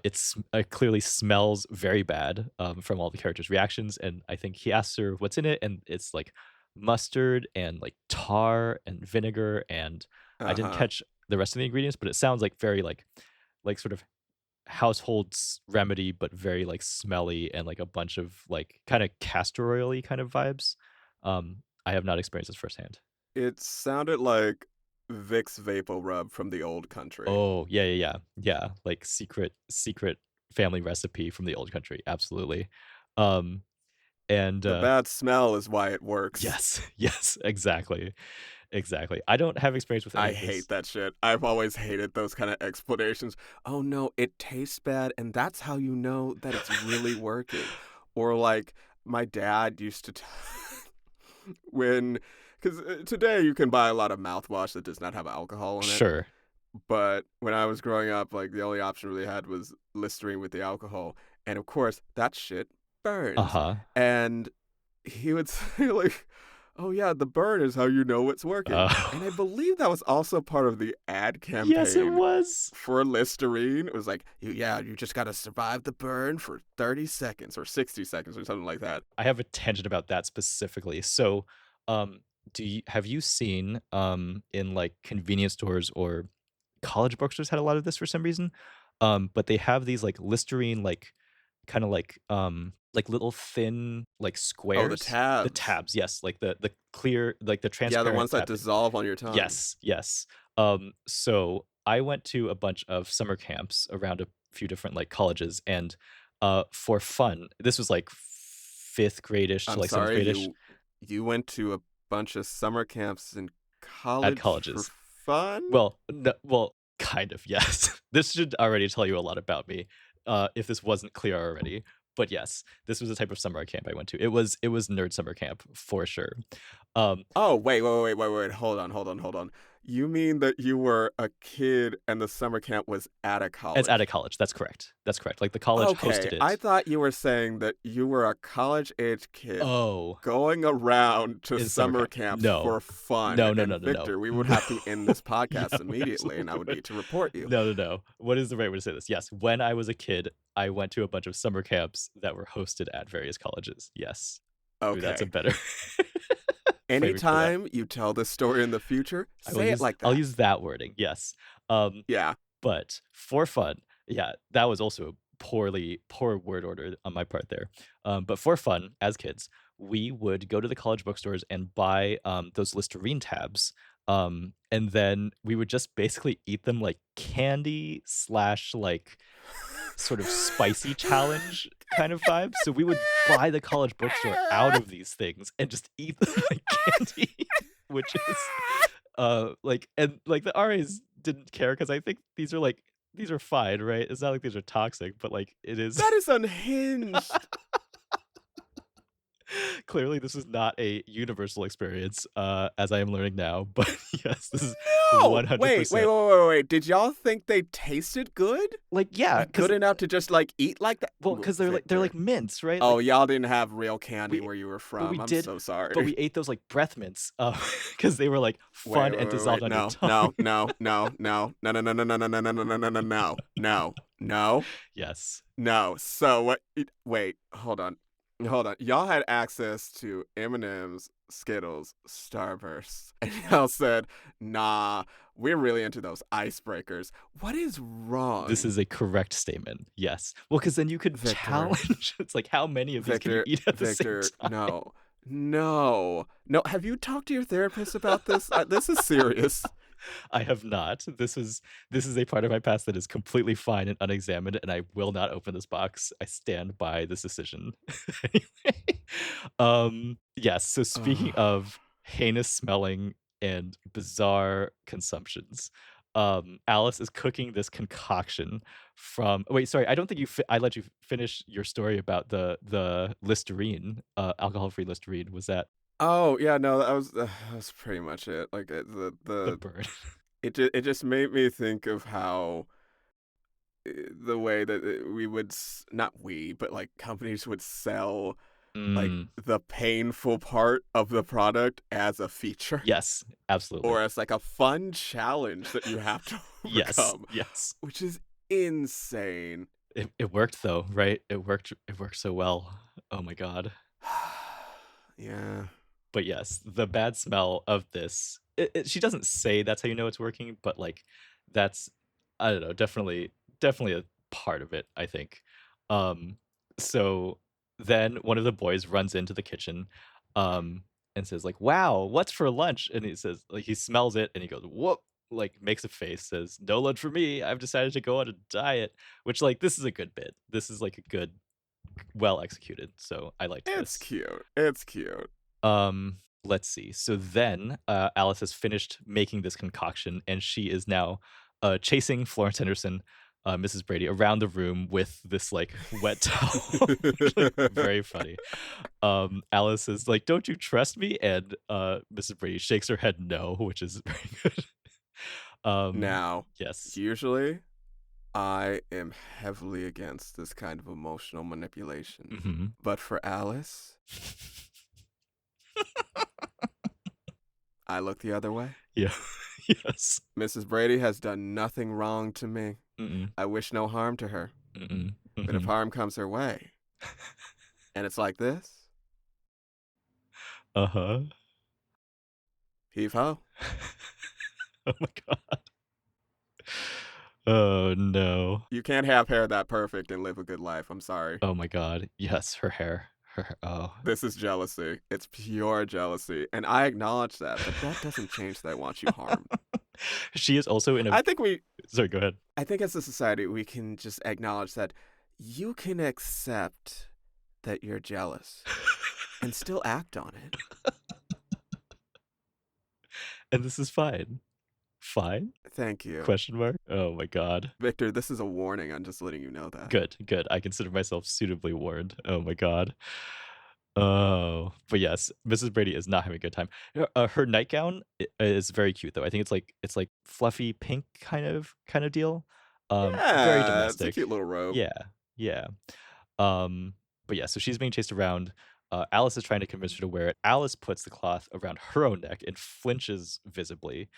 it clearly smells very bad, from all the characters' reactions, and I think he asks her what's in it, and it's, like, mustard and, like, tar and vinegar, and I didn't Uh-huh. catch the rest of the ingredients, but it sounds like very, like, sort of household remedy, but very, like, smelly and, like, a bunch of, like, kinda castor oily kind of vibes. I have not experienced this firsthand. It sounded like Vicks Vapor Rub from the old country. Oh, yeah, yeah, yeah. Yeah, like, secret family recipe from the old country, absolutely. Um, and, The bad smell is why it works. yes, yes, exactly, exactly. I don't have experience with any I of hate this. that shit. I've always hated those kind of explanations. Oh no, it tastes bad, and that's how you know that it's really working. Or like my dad used to when, because today you can buy a lot of mouthwash that does not have alcohol in it. Sure. But when I was growing up, like the only option really had was Listerine with the alcohol, and of course that shit burns. Uh-huh. And he would say like, "Oh yeah, the burn is how you know it's working." And I Oh. believe that was also part of the ad Yes, it campaign was. for Listerine. It was like, "Yeah, you just got to survive the burn for 30 seconds or 60 seconds or something like that." I have a tangent about that specifically. So, do you have you seen, in, like, convenience stores or college bookstores had a lot of this for some reason, but they have these, like, Listerine, like, kinda like, little thin, like, Oh, the squares? The tabs. tabs, yes, like, the clear, like, the Yeah, the transparent ones that tab. dissolve on your tongue. Yes, yes. So I went to a bunch of summer camps around a few different, like, colleges, and, for fun this was, like, 5th grade-ish to, I'm like, 7th sorry, grade-ish you went to a bunch of summer camps in at college for colleges. fun? Well, kind of, yes. This should already tell you a lot about me, if this wasn't clear already, but yes, this was the type of summer camp I went to. It was nerd summer camp for sure. Um, Oh, wait. Hold on. You mean that you were a kid and the summer camp was at a it's at a college? college, that's correct, like, the college Okay, hosted I it. thought you were saying that you were a college-age kid Oh, going around to in summer summer camp. camps No. for fun. No, no, no, And no, no. Victor, we would No. have to end this podcast No, immediately and I would absolutely. need to report you. No, no, no. What is the right way to say this? Yes, when I was a kid, I went to a bunch of summer camps that were hosted at various colleges. Yes. Maybe that's a Okay. better framing for that. Anytime you tell this story in the future, I will say it like I'll that. use that wording, yes. Um, Yeah. but for fun, yeah, that was also a poor word order on my part there. But for fun, as kids, we would go to the college bookstores and buy, those Listerine tabs, and then we would just basically eat them like candy slash, like, sort of spicy challenge kind of vibe. So we would buy the college bookstore out of these things and just eat them like candy, which is, like, and, like, the RAs didn't care because I think these are fine, right? It's not like these are toxic, but, like, it is That is unhinged. clearly, this is not a universal experience, as I am learning now, but yes, this is No! Wait. 100%. Did y'all think they tasted good? Like, yeah, Like, good because 'enough to just, like, eat like that? well, Ooh, because 'cause they're like Victor. mints, right? Oh, Like, y'all didn't have real candy we where you were but we from. I'm did so but sorry. we ate those like breath mints, because they were, like, fun and dissolved on your No, tongue. no, no, no, no, no, no, no, no, no, no, no, no, no, no, no, no, no, no. Yes. No. So what? Wait, hold on. hold on. Y'all had access to M&M's, Skittles, Starbursts, and y'all said, "Nah, we're really into those icebreakers." What is This wrong, is a correct statement, yes. Well, because then you could Victor? challenge it's like, how many of these can you Victor, eat at the same Victor, time? no, no, no. Have you talked to your therapist about this? This is serious. I have not. This is a part of my past that is completely fine and unexamined, and I will not open this box. I stand by this decision. Anyway, yes, so speaking Ugh. of heinous smelling and bizarre consumptions, Alice is cooking this concoction from wait, sorry, I don't think I let you finish your story about the Listerine, alcohol-free Listerine. Was that Oh yeah, no, that was pretty much it. Like the the bird? it just made me think of how the way that we would not we but like companies would sell like Mm, the painful part of the product as a feature yes, absolutely. or as like a fun challenge that you have to Yes, overcome, yes. which is insane. It worked though, right? It worked so well. Oh my god. Yeah. But yes, the bad smell of this she doesn't say that's how you know it's working, but, like, that's I don't know, definitely a part of it, I think. Um, so then one of the boys runs into the kitchen, and says, like, "Wow, what's for lunch?" And he says like, he smells it and he goes, "Whoop," like, makes a face, says, "No lunch for me, I've decided to go on a diet," which, like, this is a good bit. This is, like, a good well executed, so I liked It's this. cute. It's cute. Let's see. So then, Alice has finished making this concoction, and she is now, chasing Florence Henderson, Mrs. Brady, around the room with this, like, wet towel, which, like, very funny. Alice is like, "Don't you trust me?" And, Mrs. Brady shakes her head no, which is very good. Now, Yes. usually I am heavily against this kind of emotional manipulation. Mhm. But for Alice, I look the other way. Yeah. Yes. Mrs. Brady has done nothing wrong to me. Mm-mm. I wish no harm to her. Mm-mm. But if Mhm. harm comes her way, and it's like this, Uh-huh. heave ho. Oh my god. Oh, no. You can't have hair that perfect and live a good life. I'm sorry. Oh my god. Yes, her oh. This is jealousy. It's pure jealousy. And I acknowledge that, but that doesn't change that I want you harmed. She is also in a I think we sorry, go ahead. I think as a society we can just acknowledge that you can accept that you're jealous and still act on it. And this is fine. Fine? Thank you. Question mark? Oh my god. Victor, this is a warning. I'm just letting you know that. Good, good. I consider myself suitably warned. Oh my god. Oh, but yes, Mrs. Brady is not having a good time. Her nightgown is very cute though. I think it's like fluffy pink kind of deal. Very Yeah, it's a domestic. cute little robe. Yeah, yeah. Um, but yeah, so she's being chased around. Alice is trying to convince her to wear it. Alice puts the cloth around her own neck and flinches visibly,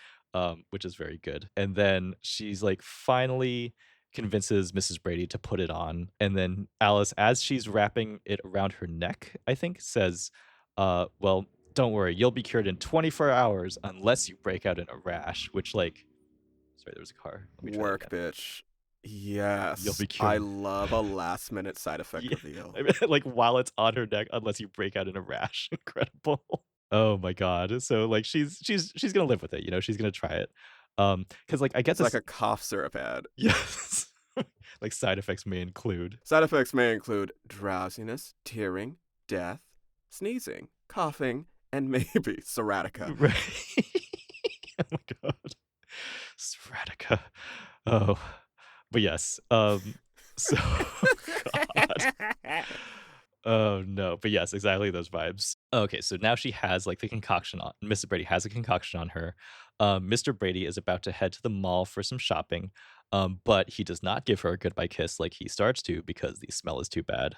which is very good. And then she's like finally convinces Mrs. Brady to put it on. And then Alice, as she's wrapping it around her neck, I think, says, well, don't worry, you'll be cured in 24 hours unless you break out in a rash, which, like, sorry, there was a car. Let me try that Work, again. bitch. You'll Yes, be I cured. love a last minute side effect Yeah, reveal. I mean, like, while it's on her neck, unless you break out in a rash. Incredible. Oh my god. So, like, she's gonna live with it, she's gonna try it. Because like, I get It's like this a cough syrup ad. yes. Like, side effects may include Side effects may include drowsiness, tearing, death, sneezing, coughing, and maybe sciatica. right. Oh my god. Sriracha. Oh. But yes, so god. Oh, no, but yes, exactly those vibes. Okay, so now she has, like, the concoction on Mrs. Brady has a concoction on her. Mr. Brady is about to head to the mall for some shopping, but he does not give her a goodbye kiss like he starts to because the smell is too bad,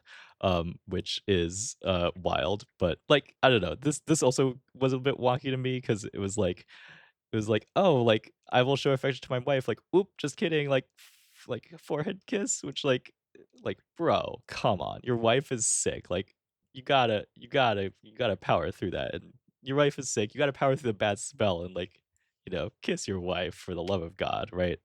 which is, wild, but, like, I don't know, this also was a bit wonky to me because it was like, "Oh, like, I will show affection to my wife," like, "Oop, just kidding," like, forehead kiss, which, like, "Bro, come on, your wife is sick, like, you gotta power through that, and your wife is sick, you gotta power through the bad spell and, like, kiss your wife for the love of God, right?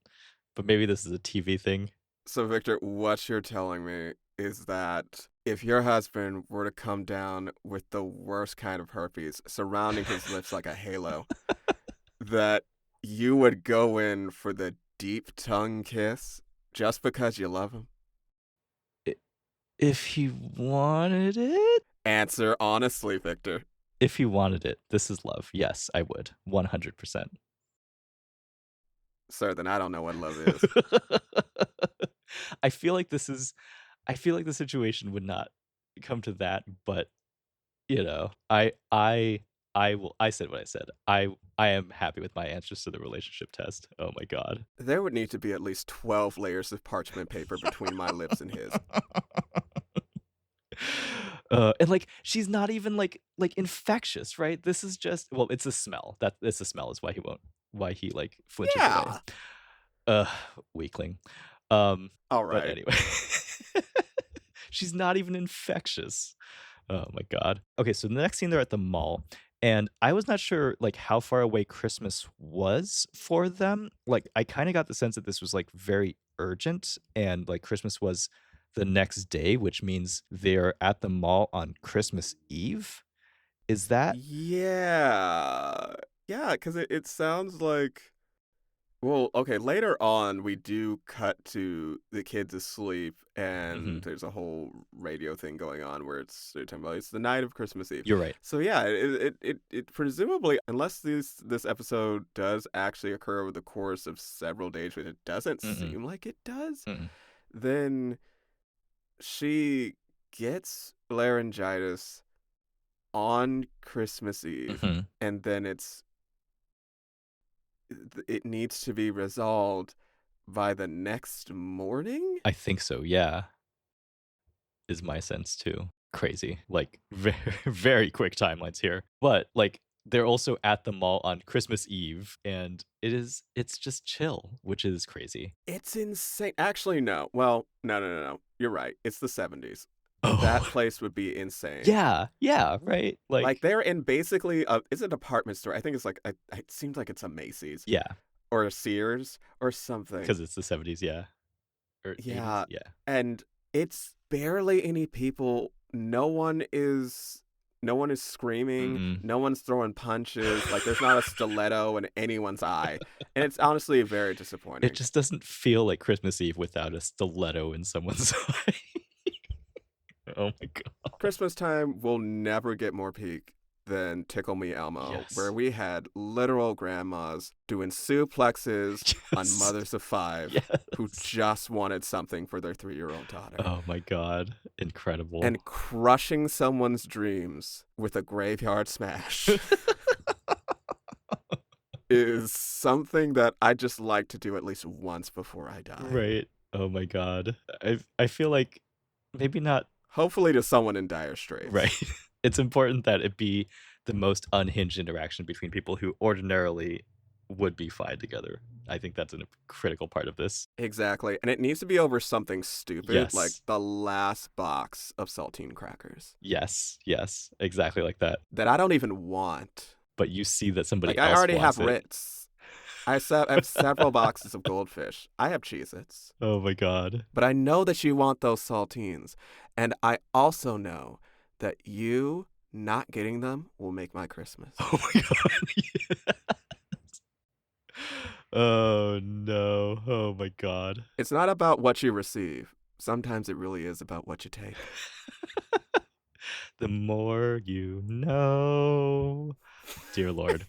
But maybe this is a TV thing. So, Victor, what you're telling me is that if your husband were to come down with the worst kind of herpes surrounding his lips like a halo, that you would go in for the deep tongue kiss just because you love him? I if he wanted it? Answer honestly, Victor. If he wanted it, this is love. Yes, I would, 100%. Sir, then I don't know what love is. I feel like this is I feel like the situation would not come to that, but, I said what I said. I am happy with my answers to the relationship test. Oh my god. There would need to be at least 12 layers of parchment paper between my lips and his. And, like, she's not even, infectious, right? This is just well, it's a smell. It's the smell is why he, like, flinches away. Yeah. Ugh, weakling. Um, All but right. anyway. She's not even infectious. Oh my god. Okay, so the next scene, they're at the mall, and I was not sure, like, how far away Christmas was for them. Like, I kinda got the sense that this was, like, very urgent, and, like, Christmas was the next day, which means they're at the mall on Christmas Eve? Is that Yeah. Yeah, because it sounds like. Well, okay, later on, we do cut to the kids asleep, and Mhm. there's a whole radio thing going on where they're talking about it's the night of Christmas Eve. You're right. So yeah, it presumably, unless this episode does actually occur over the course of several days, which it doesn't Mm-mm. seem like it does, Mm-mm. then she gets laryngitis on Christmas Eve, Mhm. and then it needs to be resolved by the next morning? I think so, yeah. Is my sense too. Crazy. Like, very, very quick timelines here. But, like, they're also at the mall on Christmas Eve, and it's just chill, which is crazy. It's insane. Actually, no. Well, no. You're right. It's the 70s. That Oh. place would be insane. Yeah, yeah, right? Like Like they're in basically it's a department store. I think it's like it seems like it's a Macy's yeah, or a Sears or something. because it's the '70s, yeah, or '80s, Yeah, yeah. and it's barely any people. No one is screaming, Mm-mm. no one's throwing punches, like there's not a stiletto in anyone's eye. And it's honestly very It disappointing. just doesn't feel like Christmas Eve without a stiletto in someone's eye. Oh my god. Christmas time will never get more peak than Tickle Me Elmo, where Yes. we had literal grandmas doing suplexes on Yes. mothers of five who Yes. just wanted something for their 3-year-old daughter. Oh my god. Incredible. And crushing someone's dreams with a graveyard smash is something that I just like to do at least once before I die. Right. Oh my god. I feel like maybe not Hopefully to someone in dire straits. right. It's important that it be the most unhinged interaction between people who ordinarily would be fine together. I think that's a critical part of this. Exactly. And it needs to be over something stupid like Yes. the last box of saltine crackers Yes. Yes. Exactly like that. that I don't even want. But you see that somebody Like I else already have wants it. Ritz. I have several boxes of goldfish. I have Cheez-Its. Oh my god. But I know that you want those saltines. And I also know that you not getting them will make my Christmas. Oh my god. Oh no. Oh my god. It's not about what you receive. Sometimes it really is about what you take. The more you know. Dear Lord.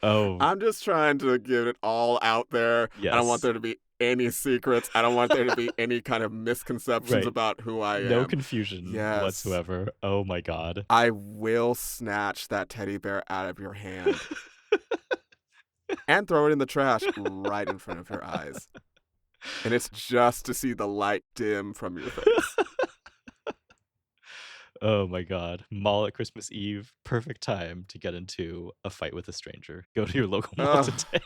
Oh, I'm just trying to get it all out there. I don't want yes. there to be any secrets. I don't want there to be any kind of misconceptions Right. about who I No am. confusion Yes. whatsoever. Oh my god. I will snatch that teddy bear out of your hand and throw it in the trash right in front of your eyes. And it's just to see the light dim from your face. Oh my god. Mall at Christmas Eve, perfect time to get into a fight with a stranger. Go to your local mall Ugh. today.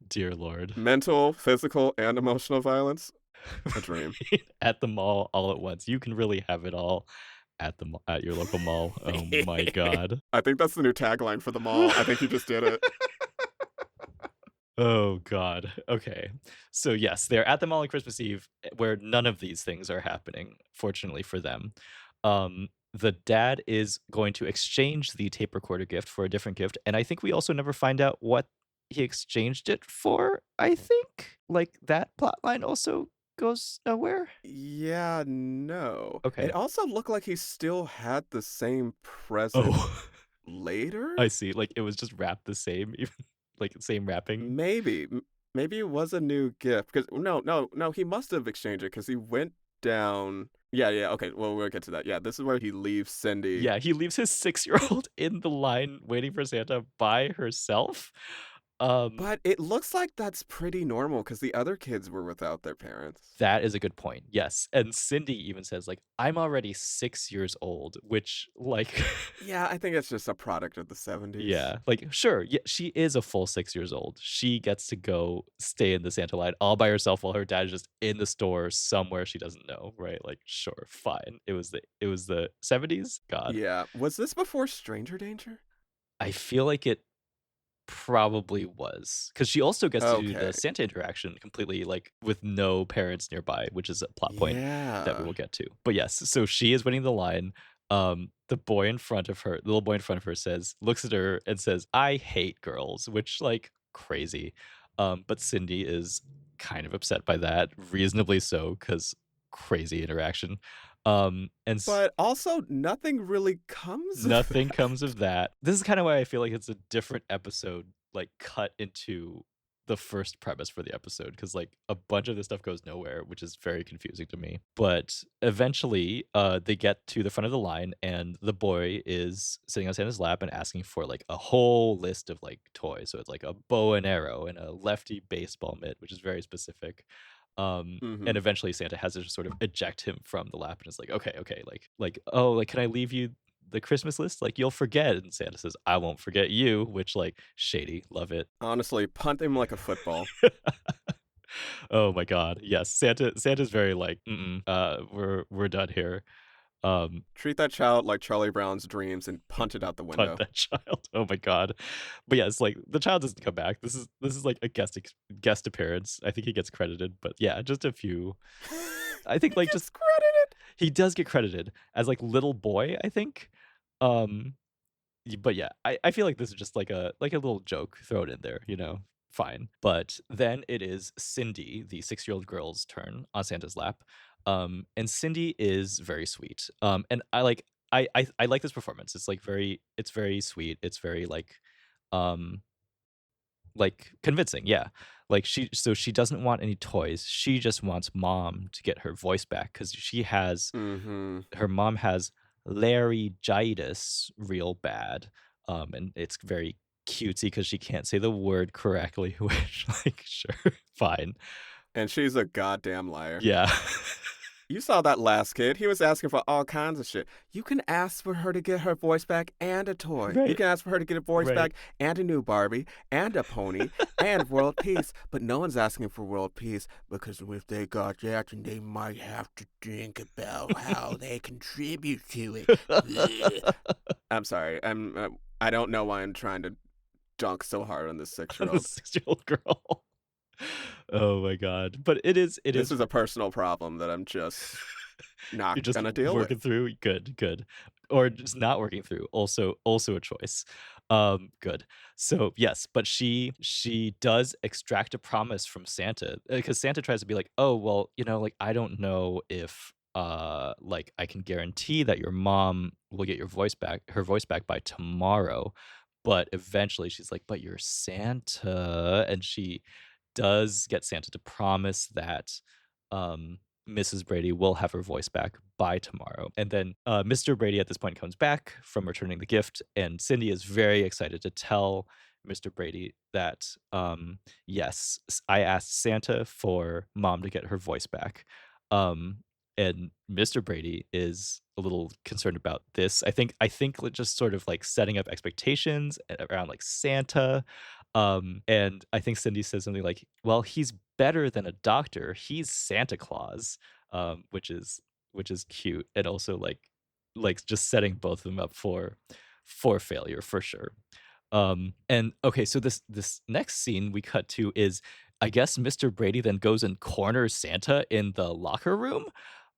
Dear Lord. Mental, physical, and emotional violence. A dream. At the mall all at once. You can really have it all at your local mall. Oh my god. I think that's the new tagline for the mall. I think you just did it. Oh god. Okay. So yes, they're at the mall on Christmas Eve where none of these things are happening, fortunately for them. The dad is going to exchange the tape recorder gift for a different gift, and I think we also never find out what he exchanged it for, I think. Like that plot line also goes nowhere. Yeah, no. It Okay. also looked like he still had the same present Oh, later? I see. Like it was just wrapped the same, even like same wrapping. Maybe. Maybe it was a new gift. Because no, he must have exchanged it because he went down. Yeah, yeah, okay. Well, we'll get to that. Yeah, this is where he leaves Cindy. Yeah, he leaves his 6-year-old in the line waiting for Santa by herself. Um, But it looks like that's pretty normal because the other kids were without their parents. that is a good point, yes, and Cindy even says, like, "I'm already 6 years old," which, like Yeah, I think it's just a product of the 70s. yeah, like, sure, yeah, she is a full 6 years old. She gets to go stay in the Santa line all by herself while her dad is just in the store somewhere she doesn't know, right? Like, sure, fine. It was the '70s? God. Yeah. Was this before Stranger Danger? I feel like it probably was, because she also gets to do the Okay. Santa interaction completely, like, with no parents nearby, which is a plot point that we Yeah. will get to. But yes, so she is winning the line. The little boy in front of her looks at her and says, "I hate girls," which, like, crazy. But Cindy is kind of upset by that, reasonably so, because crazy interaction. And s But also, nothing really comes of Nothing that. comes of that. This is kinda why I feel like it's a different episode, like, cut into the first premise for the episode, because like, a bunch of this stuff goes nowhere, which is very confusing to me. But eventually, they get to the front of the line, and the boy is sitting on Santa's lap and asking for, like, a whole list of, like, toys. So it's like a bow and arrow and a lefty baseball mitt, which is very specific. And Mhm. eventually Santa has to just sort of eject him from the lap and is like, "Okay, okay, oh, like, can I leave you the Christmas list? Like, you'll forget." And Santa says, "I won't forget you," which, like, shady, love it. Honestly, punt him like a football. Oh my god, yes, Santa's very like, "Mm-mm, we're done here." Um, Treat that child like Charlie Brown's dreams and punt it out the punt window. that child, oh my god. But yeah, it's like, the child doesn't come back. This is like a guest appearance. I think he gets credited, but yeah, just a few. I think, He like, just gets credited. he does get credited as, like, little boy, I think. Um, but yeah, I feel like this is just like a little joke thrown in there, fine. But then it is Cindy, the 6-year-old girl's turn on Santa's lap. And Cindy is very sweet. And I like this performance. It's very sweet. It's very um convincing, yeah. She doesn't want any toys. She just wants mom to get her voice back because Mhm. her mom has laryngitis real bad, and it's very cutesy because she can't say the word correctly, which, like, sure, fine. And she's a goddamn liar. Yeah. You saw that last kid. He was asking for all kinds of shit. You can ask for her to get her voice back and a toy. You Right, can ask for her to get a voice right. back and a new Barbie and a pony and world peace. But no one's asking for world peace because if they got that, then they might have to think about how they contribute to it. Blech. I'm sorry. I don't know why I'm trying to dunk so hard on this On the 6-year-old. 6-year-old girl. Oh my god. But it is This is a personal problem that I'm just not you're just gonna deal working with. through? Good, good. Or just not working through, also a choice. Good. So, yes, but she does extract a promise from Santa, because Santa tries to be like, "Oh, well, like, I don't know if, like, I can guarantee that your mom will get her voice back by tomorrow." But eventually she's like, "But you're Santa," and she does get Santa to promise that, Mrs. Brady will have her voice back by tomorrow. And then, Mr. Brady at this point comes back from returning the gift, and Cindy is very excited to tell Mr. Brady that, yes, I asked Santa for mom to get her voice back. Um, and Mr. Brady is a little concerned about this. I think just sort of like setting up expectations around like Santa. And I think Cindy says something like, "Well, he's better than a doctor. He's Santa Claus, which is cute and also like just setting both of them up for failure for sure. And okay, so this next scene we cut to is I guess Mr. Brady then goes and corners Santa in the locker room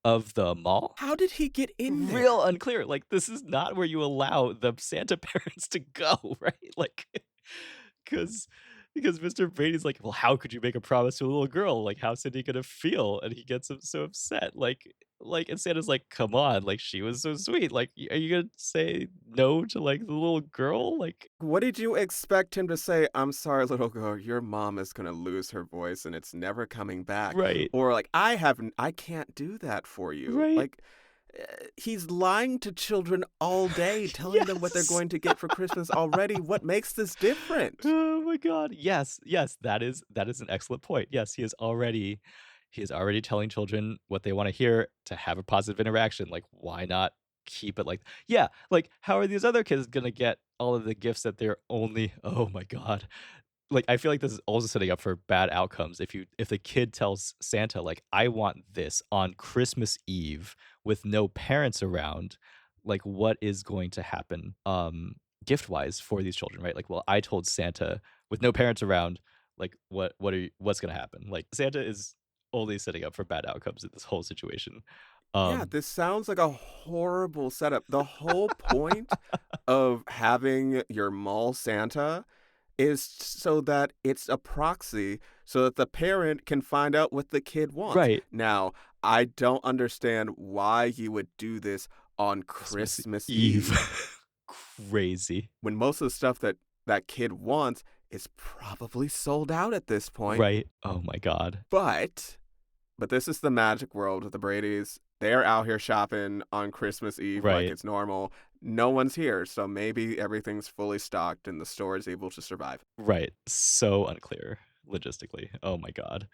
of the mall. How did he get in Real there? unclear. Like, this is not where you allow the Santa parents to go, right? Like, because because Mr. Brady's like, "Well, how could you make a promise to a little girl? Like, how's Cindy gonna feel?" And he gets him so upset. And Santa's like, "Come on, like, she was so sweet. Like, are you gonna say no to, like, the little girl?" Like What did you expect him to say? I'm sorry, little girl, your mom is gonna lose her voice and it's never coming back. right, Or like, I can't do that for you. right. Like, he's lying to children all day, telling them what they're Yes. going to get for Christmas already. What makes this different? Oh my god. Yes, yes, that is an excellent point. Yes, he is already telling children what they wanna hear to have a positive interaction, like, why not keep it like yeah, like, how are these other kids gonna get all of the gifts that they're only oh my god. Like, I feel like this is also setting up for bad outcomes. If the kid tells Santa, like, "I want this on Christmas Eve with no parents around," like, what is going to happen, gift-wise for these children, right? Like, well, I told Santa with no parents around, like, what's gonna happen? Like, Santa is only setting up for bad outcomes in this whole situation. Yeah, Um this sounds like a horrible setup. The whole point of having your mall Santa is so that it's a proxy so that the parent can find out what the kid wants. Right. Now, I don't understand why you would do this on Christmas Christmas Eve. Eve Crazy. when most of the stuff that that kid wants is probably sold out at this point. Right. Oh my god. But this is the magic world with the Bradys. They're out here shopping on Christmas Eve like Right. it's normal. No one's here, so maybe everything's fully stocked and the store is able to survive. Right. So unclear logistically. Oh my god.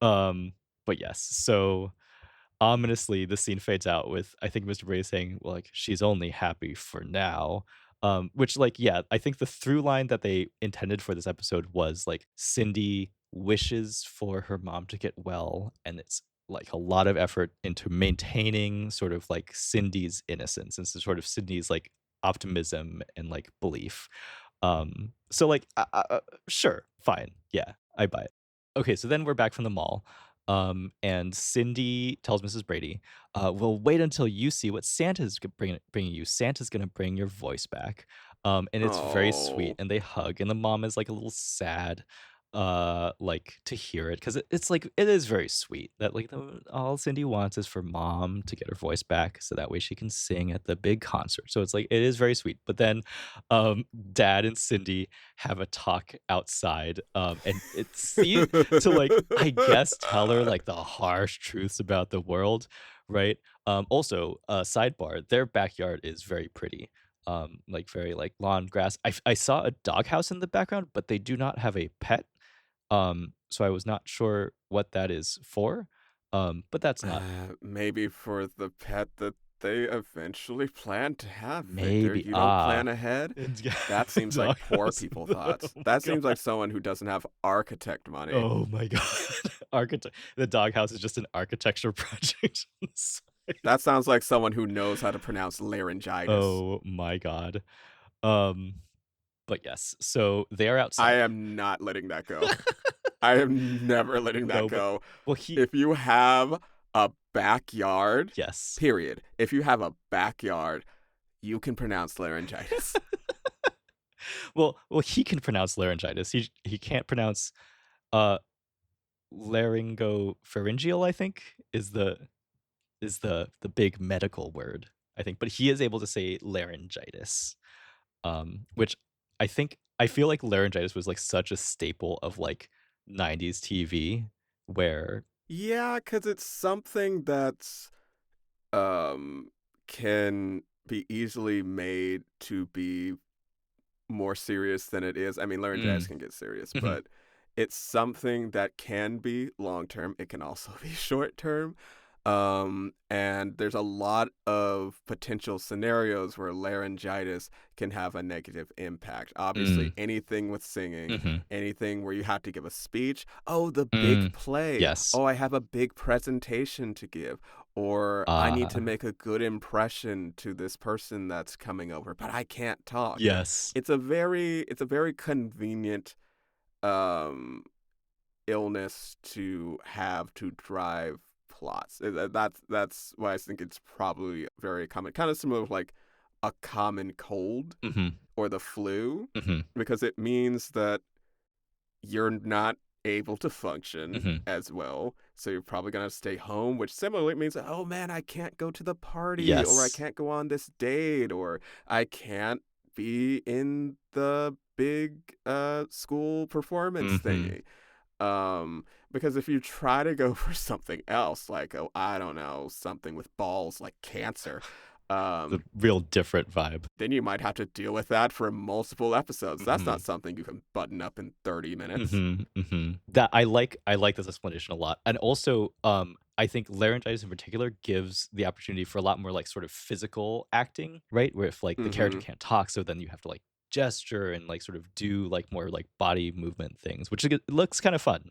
Um, but yes, so ominously, the scene fades out with I think Mr. Brady saying, well, like, "She's only happy for now." Which, like, yeah, I think the through line that they intended for this episode was, like, Cindy wishes for her mom to get well, and it's, like, a lot of effort into maintaining sort of, like, Cindy's innocence and so sort of Cindy's, like, optimism and, like, belief. So, like, sure, fine, yeah, I buy it. Okay, so then we're back from the mall. And Cindy tells Mrs. Brady, "Well, wait until you see what Santa's bringing you. Santa's gonna bring your voice back." And it's very sweet, Oh. and they hug, and the mom is like a little sad, like to hear it because it's like it is very sweet that like all Cindy wants is for mom to get her voice back, so that way she can sing at the big concert. So it's like it is very sweet. But then, um, Dad and Cindy have a talk outside, and it seems to like I guess tell her like the harsh truths about the world, right? Also, sidebar, their backyard is very pretty. Like very like lawn grass. I saw a doghouse in the background, but they do not have a pet. So I was not sure what that is for. But that's not Maybe for the pet that they eventually plan to have, Victor. maybe You don't plan ahead? it's got That a seems like poor doghouse. people Oh thoughts. my That seems like god. someone who doesn't have architect money. Oh my god. Architect the doghouse is just an architecture project on the side. That sounds like someone who knows how to pronounce laryngitis. Oh my god. Um, but yes, so they are I outside. am not letting that go. I am never letting that No, but go. well, he If you have a backyard, yes. period. If you have a backyard, you can pronounce laryngitis. Well, he can pronounce laryngitis. He can't pronounce, uh, laryngopharyngeal, I think, is the big medical word, I think, but he is able to say laryngitis, which I feel like laryngitis was, like, such a staple of, like, '90s TV where Yeah, because it's something that's um can be easily made to be more serious than it is. I mean, laryngitis mm, can get serious, mhm, but it's something that can be long term. It can also be short term. And there's a lot of potential scenarios where laryngitis can have a negative impact. Obviously, Mm, anything with singing, mhm, anything where you have to give a speech. Oh, the big mm, play. yes. Oh, I have a big presentation to give. Or I need to Uh, make a good impression to this person that's coming over, but I can't talk. yes. It's a very convenient um illness to have to drive plots. That's why I think it's probably very common, kind of similar with like a common cold Mhm, or the flu, mhm, because it means that you're not able to function mhm. as well. So you're probably gonna stay home, which similarly means that, oh man, I can't go to the party, or I Yes. can't go on this date, or I can't be in the big school performance Mhm. thingy. Because if you try to go for something else, like, oh, I don't know, something with balls like cancer, The um, real different vibe. then you might have to deal with that for multiple episodes. That's not Mhm. something you can button up in 30 minutes. Mhm, mhm. That I like this explanation a lot, and also, I think laryngitis in particular gives the opportunity for a lot more, like, sort of physical acting, right? Where if, like, the character Mm-hmm. can't talk, so then you have to, like, gesture and, like, sort of do, like, more, like, body movement things, which it looks kinda fun,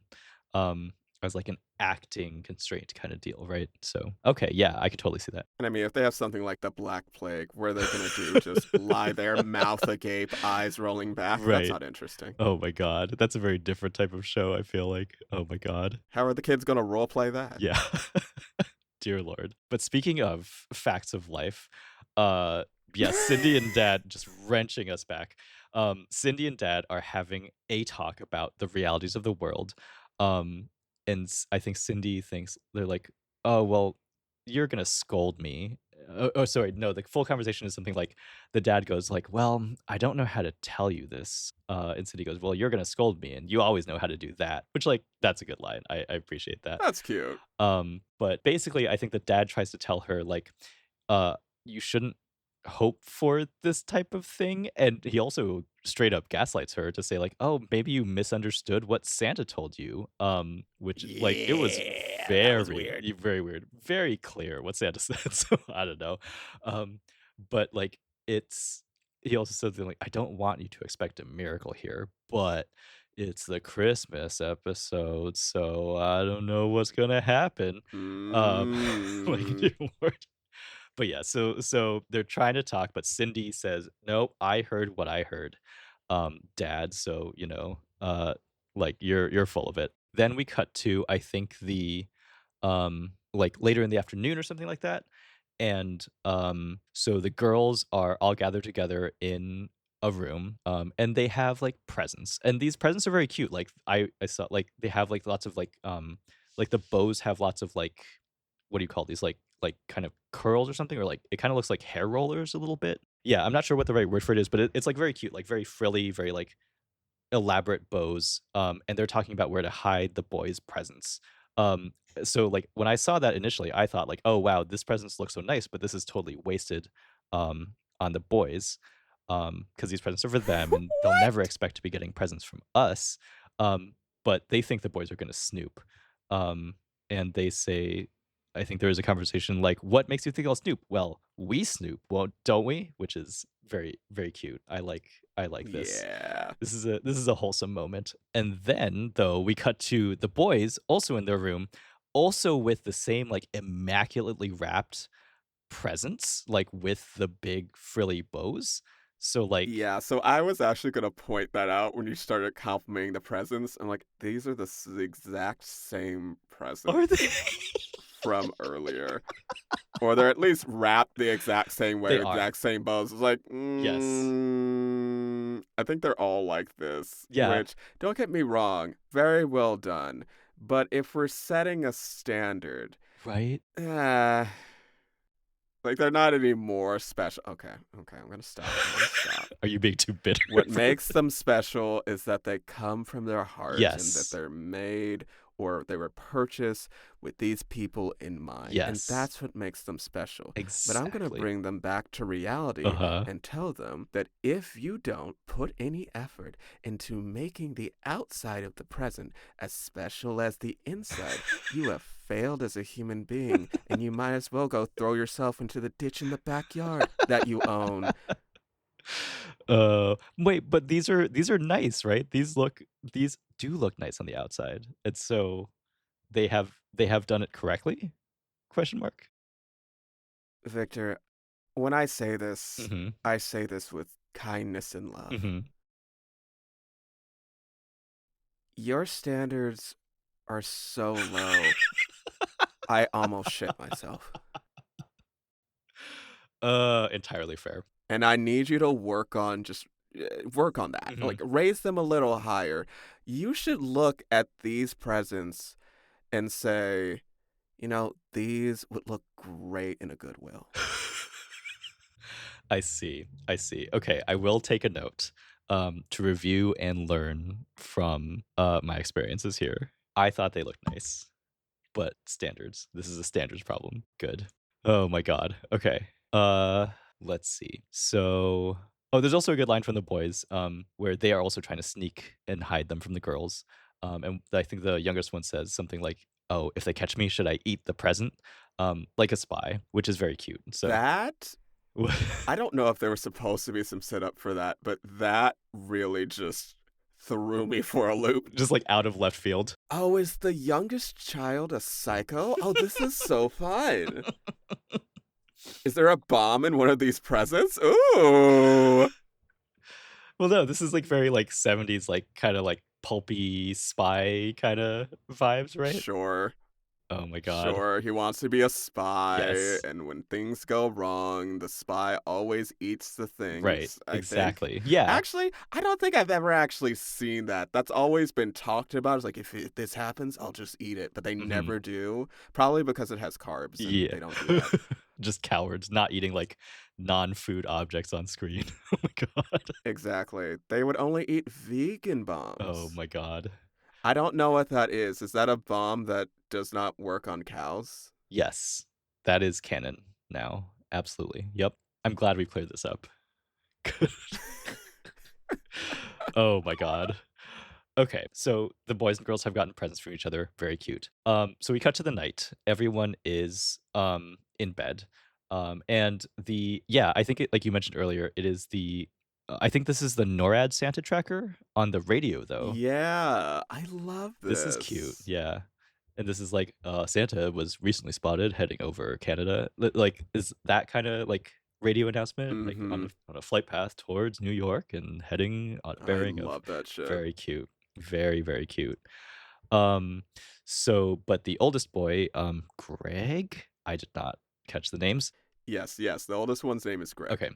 um, as, like, an acting constraint kinda deal, right? So, okay, yeah, I could totally see that. And I mean, if they have something like the Black Plague, what are they gonna do? Just lie there, mouth agape, eyes rolling back? That's Right. not interesting. Oh my god, that's a very different type of show, I feel like. Oh my god. How are the kids gonna role play that? Yeah. Dear Lord. But speaking of facts of life, yes, Cindy and Dad just wrenching us back. Cindy and Dad are having a talk about the realities of the world. Um, and I think Cindy thinks they're like, "Oh, well, you're gonna scold me." Oh, sorry, no. The full conversation is something like the dad goes like, "Well, I don't know how to tell you this," and Cindy goes, "Well, you're gonna scold me, and you always know how to do that." Which, like, that's a good line. I appreciate that. That's cute. But basically, I think the dad tries to tell her, like, you shouldn't hope for this type of thing, and he also straight up gaslights her to say, like, "Oh, maybe you misunderstood what Santa told you," which, like, it was Yeah, that was very weird. very weird, very clear what Santa said, so I don't know. But, like, it's he also said something like, "I don't want you to expect a miracle here, but it's the Christmas episode, so I don't know what's gonna happen." Um, like, Mm. dear lord. But yeah, so they're trying to talk, but Cindy says, "Nope, I heard what I heard, dad, so, like, you're full of it." Then we cut to, I think, like, later in the afternoon or something like that, and, so the girls are all gathered together in a room, and they have, like, presents, and these presents are very cute, like, I saw, like, they have, like, lots of, like, the bows have lots of, like, what do you call these? Like, kind of curls or something, or, like, it kinda looks like hair rollers a little bit. Yeah, I'm not sure what the right word for it is, but it's, like, very cute, like, very frilly, very, like, elaborate bows, and they're talking about where to hide the boys' presents. So, like, when I saw that initially, I thought, like, "Oh, wow, this presents look so nice, but this is totally wasted, on the boys, because these presents are for them, and they'll never What? expect to be getting presents from us." But they think the boys are gonna snoop, and they say I think there is a conversation like, "What makes you think I'll snoop?" "Well, we snoop, well, don't we?" Which is very, very cute. I like this. Yeah. This is a wholesome moment. And then, though, we cut to the boys also in their room, also with the same, like, immaculately wrapped presents, like, with the big frilly bows. So, like, Yeah, so I was actually gonna point that out when you started complimenting the presents. I'm like, these are the exact same are they? presents from earlier. Or they're at least wrapped the exact same way, They are. exact same bows. It's like, Yes. I think they're all like this, Yeah. which, don't get me wrong, very well done. But if we're setting a standard, Right? eh, like they're not any more special. Okay, okay, I'm gonna stop. I'm gonna stop. Are you being too bitter What for makes them special is that they come from their heart and that Yes. they're made or they were purchased with these people in mind. And Yes. that's what makes them special. But I'm going to Exactly. bring them back to reality Uh-huh. and tell them that if you don't put any effort into making the outside of the present as special as the inside, you have failed as a human being, and you might as well go throw yourself into the ditch in the backyard that you own. Wait, but these are nice, right? These do look nice on the outside. And so they have done it correctly? Question mark. Victor, when Mhm. I say this with kindness and love. Mhm. Your standards are so low, I almost shit myself. Entirely fair. And I need you to work on that. Mhm. Like raise them a little higher. You should look at these presents and say, these would look great in a Goodwill. I see, I see. Okay, I will take a note, to review and learn from, my experiences here. I thought they looked nice, but standards. This is a standards problem. Good. Oh my god. Okay. Let's see. So there's also a good line from the boys, where they are also trying to sneak and hide them from the girls. And I think the youngest one says something like, "Oh, if they catch me, should I eat the present?" Like a spy, which is very cute. So That I don't know if there was supposed to be some setup for that, but that really just threw me for a loop. just like out of left field. Oh, is the youngest child a psycho? Oh, this is so fun. Is there a bomb in one of these presents? Ooh. Well, no, this is like very like 70s, like kind of like pulpy spy kind of vibes, right? Sure. Oh my god. Sure, he wants to be a spy, Yes. and when things go wrong, the spy always eats the Right. things, I think. Exactly. Yeah. Actually, I don't think I've ever actually seen that. That's always been talked about. It's like, if this happens, I'll just eat it. But they Mhm. never do. Probably because it has carbs, and Yeah. they don't do that. Just cowards not eating like non-food objects on screen. Oh my god. Exactly. They would only eat vegan Oh bombs. my god. I don't know what that is. Is that a bomb that does not work on cows? Yes. That is canon now. Absolutely. Yep. I'm glad we cleared this up. Good. Oh my god. Okay, so the boys and girls have gotten presents from each other. Very cute. So we cut to the night. Everyone is in bed. And I think it, like you mentioned earlier, it is I think this is the NORAD Santa tracker on the radio though. Yeah, I love This is cute. this. Yeah. And this is like Santa was recently spotted heading over Canada. Like is that kind of like radio announcement like on Mm-hmm. a flight path towards New York and heading on a I bearing of love that shit. very cute. Very, very cute. Um, but the oldest boy, Greg, I did not catch the names. Yes, yes. The oldest one's name is Greg. Okay.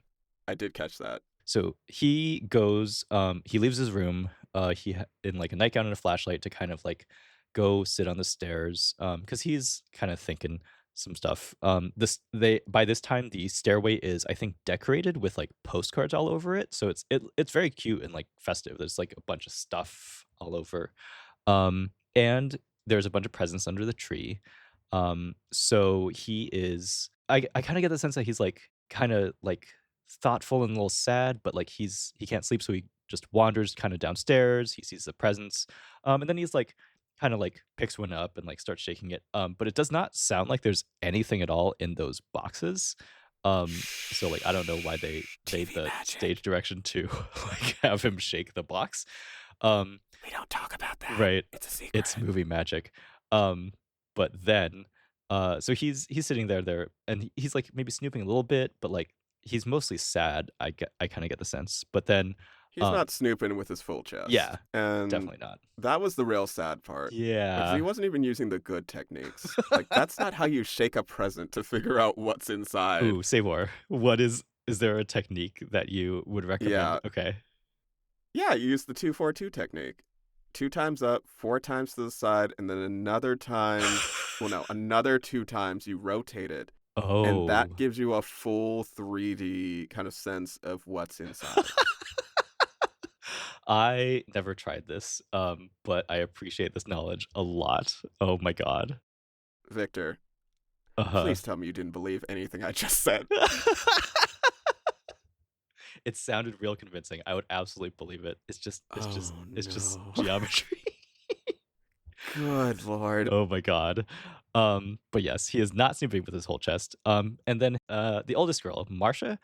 I did catch that. So he leaves his room, in like a nightgown and a flashlight to kind of like go sit on the stairs, because he's kind of thinking some stuff. By this time the stairway is I think decorated with like postcards all over it, so it's very cute and like festive. There's like a bunch of stuff all over. And there's a bunch of presents under the tree. So I kind of get the sense that he's like kind of like thoughtful and a little sad, but like he can't sleep, so he just wanders kind of downstairs. He sees the presents, and then he's like kind of like picks one up and like starts shaking it. But it does not sound like there's anything at all in those boxes. So like I don't know why they Shh. made TV the stage magic. direction to like have him shake the box. Um, We don't talk about that. right, It's a it's secret. movie magic. Um, but then, so he's sitting there, and he's like maybe snooping a little bit, but like he's mostly sad. I kind of get the sense. But then, He's um, not snooping with his full chest. yeah, And definitely not. that was the real sad part. Because he Yeah. wasn't even using the good techniques. Like, that's not how you shake a present to figure out what's inside. Ooh, say more. Is there a technique that you would recommend? Yeah. Okay. Yeah, you use the 2-4-2 technique. 2 times up, 4 times to the side, and then another time, well, no, another 2 times you rotate it. And that Oh. gives you a full 3D kind of sense of what's inside. I never tried this, but I appreciate this knowledge a lot. Oh my god. Victor, Uh-huh. please tell me you didn't believe anything I just said. It sounded real convincing. I would absolutely believe it. Oh, It's just no. geometry. Good lord. Oh my god. But yes, he is not sleeping with his whole chest. And then the oldest girl, Marsha,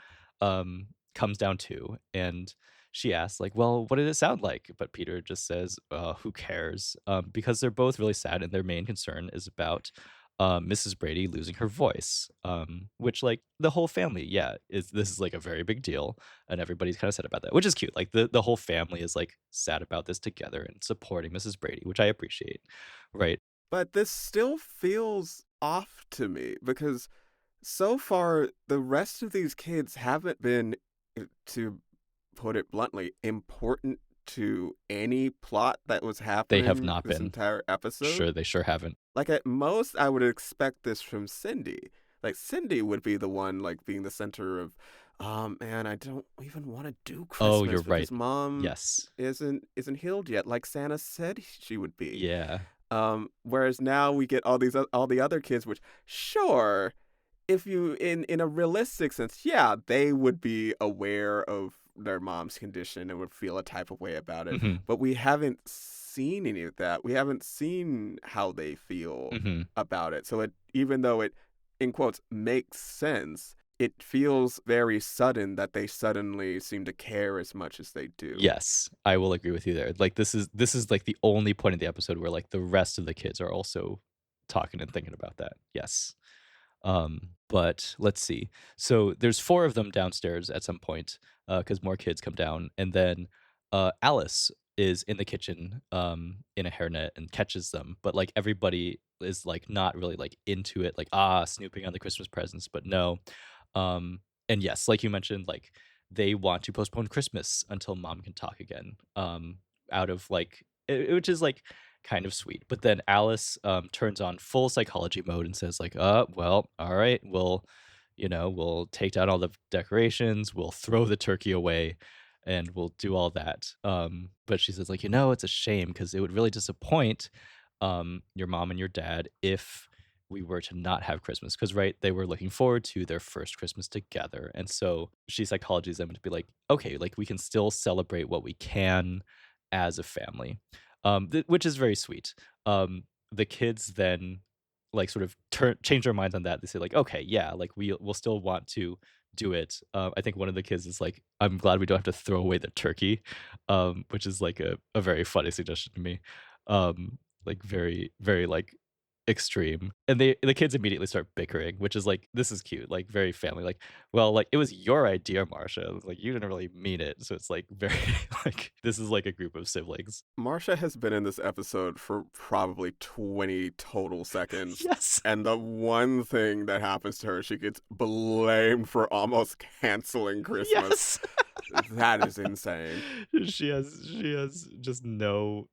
comes down too, and she asks, like, "Well, what did it sound like?" But Peter just says, "Who cares?" Because they're both really sad, and their main concern is about Mrs. Brady losing her voice. Which, like, the whole family, yeah, is this is like a very big deal, and everybody's kind of sad about that, which is cute. Like the whole family is like sad about this together and supporting Mrs. Brady, which I appreciate, right? But this still feels off to me because so far the rest of these kids haven't been, to put it bluntly, important to any plot that was They have happening not this been. entire episode. Sure, they sure haven't. Like at most I would expect this from Cindy. Like Cindy would be the one like being the center of, man, I don't even want to do Oh, you're Christmas right. because mom Yes. isn't healed yet like Santa said she would be. Yeah. Whereas now we get all the other kids, which sure, if you in a realistic sense, yeah, they would be aware of their mom's condition and would feel a type of way about it. Mhm. But we haven't seen any of that. We haven't seen how they feel Mhm. about it. So it, even though it, in quotes, makes sense, it feels very sudden that they suddenly seem to care as much as they do. Yes, I will agree with you there. Like, this is, like, the only point in the episode where, like, the rest of the kids are also talking and thinking about that. Yes. But let's see. So there's 4 of them downstairs at some point, because more kids come down, and then, Alice is in the kitchen, in a hairnet and catches them, but, like, everybody is, like, not really, like, into it, like, snooping on the Christmas presents, but no. And yes, like you mentioned, like, they want to postpone Christmas until mom can talk again, out of, like which is, like, kind of sweet. But then Alice, turns on full psychology mode and says like, well, all right, we'll take down all the decorations, we'll throw the turkey away, and we'll do all that." But she says like, "It's a shame because it would really disappoint, your mom and your dad if we were to not have Christmas." Because right, they were looking forward to their first Christmas together, and so she psychologies them to be like, "Okay, like, we can still celebrate what we can as a family." Which is very sweet. The kids then, like, sort of change their minds on that. They say like, "Okay, yeah, like, we'll still want to do it." I think one of the kids is like, "I'm glad we don't have to throw away the turkey," which is, like, a very funny suggestion to me. Like, very, very, like, extreme. And the kids immediately start bickering, which is like, this is cute, like, very family, like, "Well, like, it was your idea, Marsha, like, you didn't really mean it." So it's, like, very like, this is like a group of siblings. Marcia has been in this episode for probably 20 total seconds. Yes. And the one thing that happens to her, she gets blamed for almost canceling Christmas. Yes. That is insane. She has just no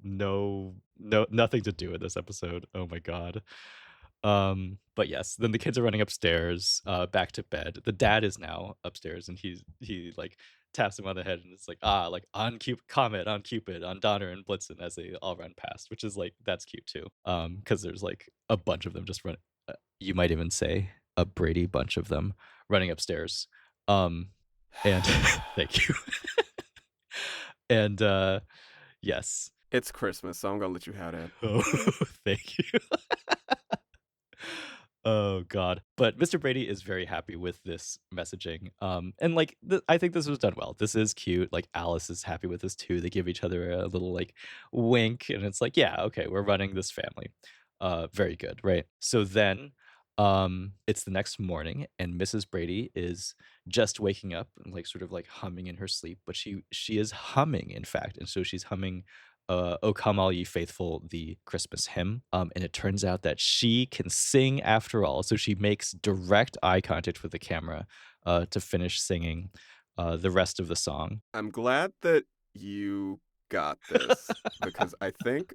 nothing to do with this episode. Oh my god. But yes, then the kids are running upstairs, back to bed. The dad is now upstairs and he like taps him on the head and it's like, like on Cupid, Comet, on Cupid, on Donner and Blitzen as they all run past, which is like that's cute too. Because there's like a bunch of them just run you might even say a Brady bunch of them running upstairs. Um and thank you. And yes. It's Christmas, so I'm gonna let you have that. Oh, thank you. Oh god. But Mr. Brady is very happy with this messaging. And like I think this was done well. This is cute. Like Alice is happy with this too. They give each other a little like wink and it's like, yeah, okay, we're running this family. Very good, right? So then it's the next morning and Mrs. Brady is just waking up and like sort of like humming in her sleep, but she is humming in fact. And so she's humming "O Come All Ye Faithful," the Christmas hymn, and it turns out that she can sing after all, so she makes direct eye contact with the camera, to finish singing, the rest of the song. I'm glad that you got this because I think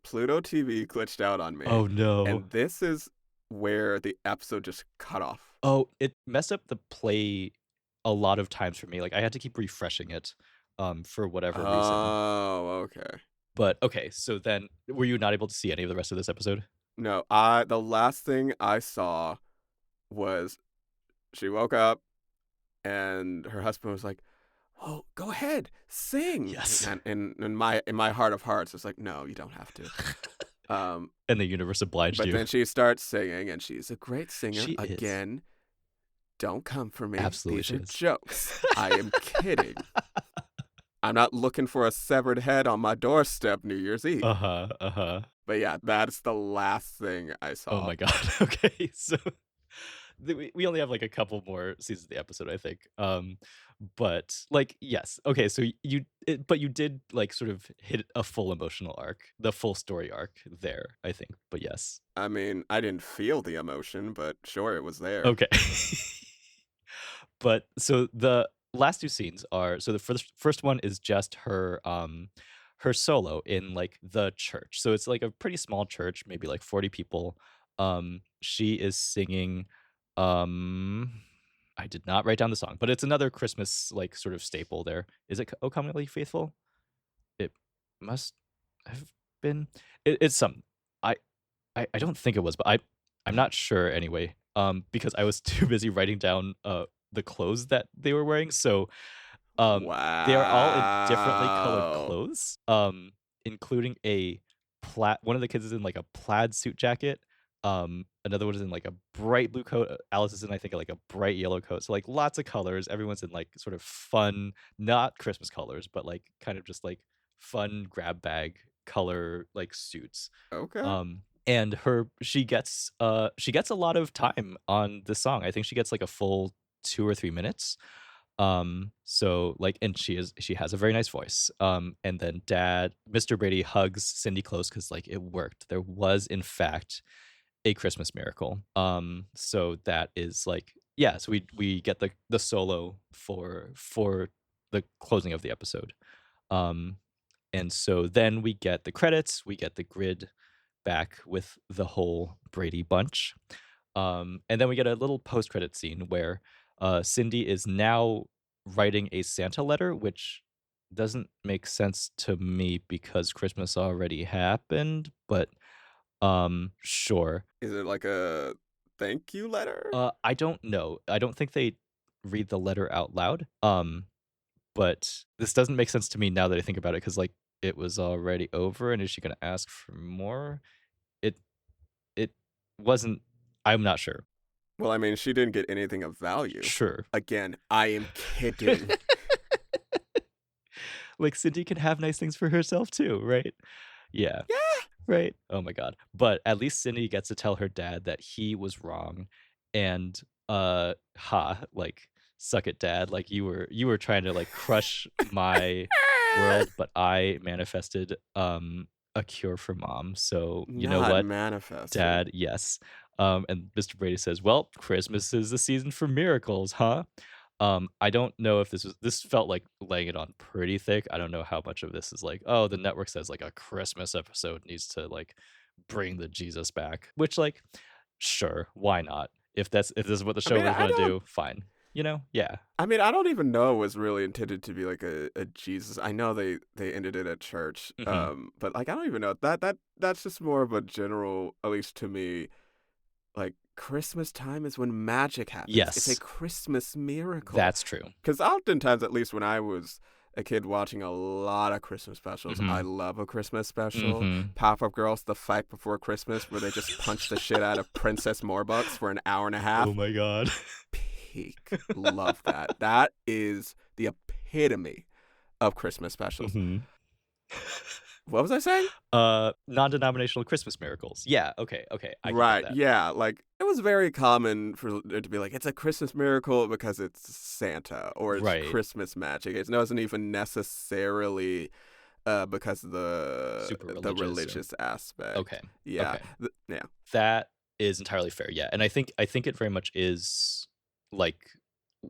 Pluto TV glitched out on me. Oh, no. And this is where the episode just cut off. Oh, it messed up the play a lot of times for me, like, I had to keep refreshing it, for whatever reason. Oh, okay. But, okay, so then were you not able to see any of the rest of this episode? No, the last thing I saw was she woke up and her husband was like, "Oh, go ahead, sing." Yes. And in my heart of hearts, it's like, "No, you don't have to." Um, And the universe obliged but you. then she starts singing, and she's a great singer. She is. Again, don't come for me. Absolutely These she are is. jokes. I am kidding. I'm not looking for a severed head on my doorstep New Year's Eve. Uh-huh, uh-huh. But yeah, that's the last thing I Oh saw. my god, okay, so we only have, like, a couple more seasons of the episode, I think, but, like, yes, okay, so but you did, like, sort of hit a full emotional arc, the full story arc there, I think, but yes. I mean, I didn't feel the emotion, but sure, it was there. Okay. But so the last 2 scenes are so the first one is just her, her solo in, like, the church. So it's, like, a pretty small church, maybe, like, 40 people. She is singing, um I did not write down the song, but it's another Christmas, like, sort of staple there. Is it "O Come Ye Faithful"? It must have been. It's some I I don't think it was, but I'm not sure anyway, because I was too busy writing down, the clothes that they were wearing, so, they are all in differently colored Wow. clothes, including a plaid one of the kids is in, like, a plaid suit jacket, another one is in, like, a bright blue coat, Alice is in, I think, like, a bright yellow coat, so, like, lots of colors, everyone's in, like, sort of fun, not Christmas colors, but, like, kind of just, like, fun grab bag color, like, suits. Okay. And she gets a lot of time on the song. I think she gets like a full 2 or 3 minutes. So like and she has a very nice voice. And then Mr. Brady hugs Cindy close because like it worked. There was in fact a Christmas miracle. So that is like yeah, so we get the solo for the closing of the episode. Um and so then we get the credits, we get the grid back with the whole Brady bunch. And then we get a little post-credit scene where Cindy is now writing a Santa letter, which doesn't make sense to me because Christmas already happened, but sure. Is it like a thank you letter? I don't know. I don't think they read the letter out loud. But this doesn't make sense to me now that I think about it because like it was already over and is she going to ask for more? It It wasn't I'm not sure. Well, I mean, she didn't get anything of value. Sure. Again, I am kidding. Like, Cindy can have nice things for herself too, right? Yeah, Yeah. right? Oh my god. But at least Cindy gets to tell her dad that he was wrong and, like, "Suck it, dad." Like, you were trying to, like, crush my world, but I manifested, a cure for mom. So, you know Not what? manifested. Dad, yes. And Mr. Brady says, "Well, Christmas is the season for miracles, huh?" I don't know if this felt like laying it on pretty thick. I don't know how much of this is like, oh, the network says like a Christmas episode needs to like bring the Jesus back, which like, sure, why not? If this is what the I mean, showrunners want to do, fine. You know, yeah. I don't even know it was really intended to be like a Jesus. I know they ended it at church. Hmm. But like I don't even know. That's just more of a general, at least to me, like Christmas time is when magic happens. It's a Yes, Christmas miracle. that's true. Cuz oftentimes, at least when I was a kid watching a lot of Christmas specials, I Hmm. love a Christmas special. Hmm. Pop-Up Girls, The Fight Before Christmas, where they just punch the shit out of Princess Morbucks for an hour and a Oh half. my god. Peak. Love that. That is the epitome of Christmas specials. Hmm. What was I saying? Non-denominational Christmas miracles. Yeah. Okay. Okay. I can get Right. that. Yeah. Like it was very common for it to be like, it's a Christmas miracle because it's Santa or it's Right. Christmas magic. It wasn't even necessarily because of Super the religious or religious aspect. okay. Yeah. Okay. Yeah. That is entirely fair, yeah, and I think it very much is, like,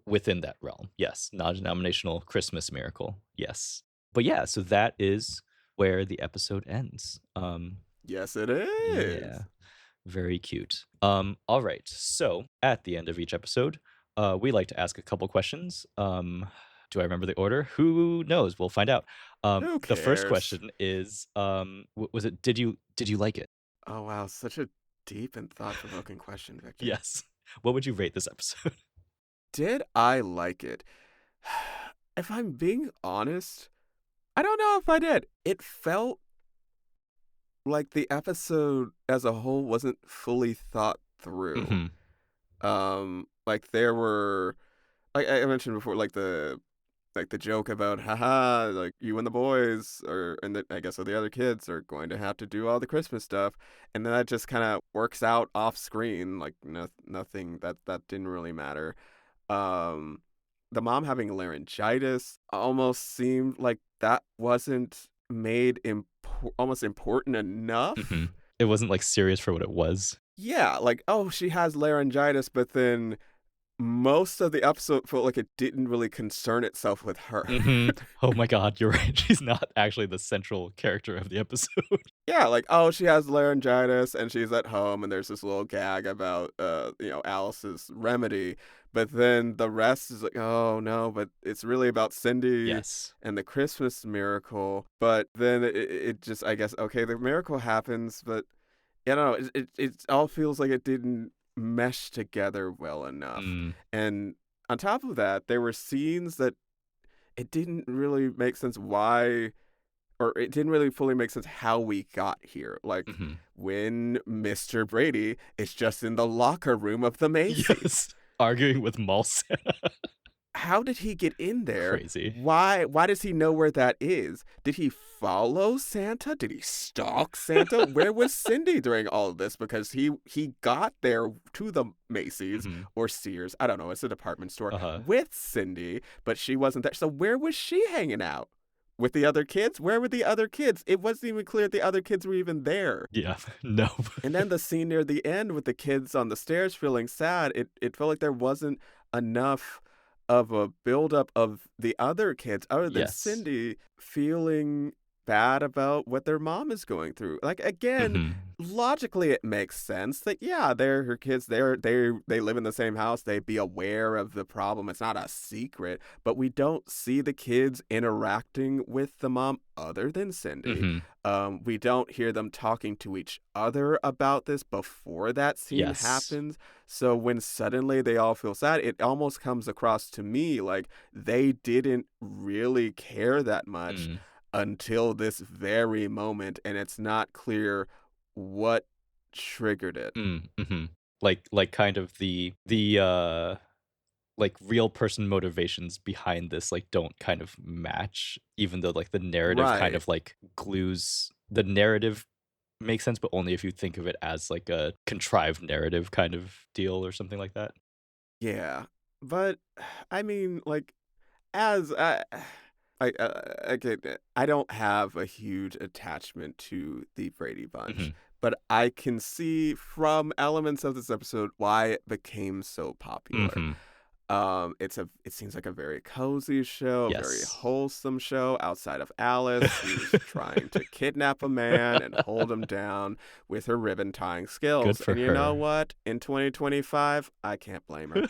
within that realm, yes, non-denominational Christmas miracle, yes. But yeah, so that is where the episode ends, Yes, it yeah, is. very cute. Alright, so, at the end of each episode, we like to ask a couple questions, do I remember the order? Who knows? We'll find out. Who The first cares? question is, was it, did you like it? Oh, wow. Such a deep and thought provoking question, Victor. Yes. What would you rate this episode? Did I like it? If I'm being honest, I don't know if I did. It felt like the episode as a whole wasn't fully thought through. Mhm. Like there were, like I mentioned before, like the joke about haha, like you and the boys or and the, I guess the other kids are going to have to do all the Christmas stuff, and then that just kind of works out off screen, like nothing that didn't really matter. Um, the mom having laryngitis almost seemed like that wasn't made almost important enough. Mhm. It wasn't, like, serious for what it was. Yeah, like oh, she has laryngitis, but then most of the episode felt like it didn't really concern itself with her. Mhm. Oh my god, you're right. She's not actually the central character of the episode. Yeah, like, oh, she has laryngitis and she's at home and there's this little gag about Alice's remedy, but then the rest is like, oh no, but it's really about Cindy Yes. and the Christmas miracle. But then it just I guess okay, the miracle happens, but you know, it all feels like it didn't mesh together well enough. Mm. And on top of that, there were scenes that it didn't really make sense why, or it didn't really fully make sense how we got here. Like Mhm. when Mr. Brady is just in the locker room of the Macy's. Yes. Arguing with mall Santa. How did he get in there? Crazy. Why does he know where that is? Did he follow Santa? Did he stalk Santa? Where was Cindy during all of this? Because he got there to the Macy's Mhm. or Sears, I don't know, it's a department store, Uh-huh. with Cindy, but she wasn't there. So where was she hanging out? With the other kids? Where were the other kids? It wasn't even clear the other kids were even there. Yeah. No. And then the scene near the end with the kids on the stairs feeling sad, it felt like there wasn't enough of a buildup of the other kids other than Yes. Cindy feeling bad about what their mom is going through. Like again, Mhm. logically it makes sense that yeah, they're her kids, they live in the same house, they'd be aware of the problem. It's not a secret, but we don't see the kids interacting with the mom other than Cindy. Mhm. We don't hear them talking to each other about this before that scene Yes. happens. So when suddenly they all feel sad, it almost comes across to me like they didn't really care that much Mm. until this very moment, and it's not clear what triggered it. Mm. Mhm. Like, kind of like, real person motivations behind this, like, don't kind of match, even though, like, the narrative kind Right. of, like, glues the narrative makes sense, but only if you think of it as, like, a contrived narrative kind of deal or something like that. Yeah. But I mean, like as I don't have a huge attachment to the Brady Bunch, Mhm. but I can see from elements of this episode why it became so popular. Mhm. It seems like a very cozy show, a very Yes. wholesome show outside of Alice, who's trying to kidnap a man and hold him down with her ribbon tying Good skills. for And you know her. what? In 2025, I can't blame her.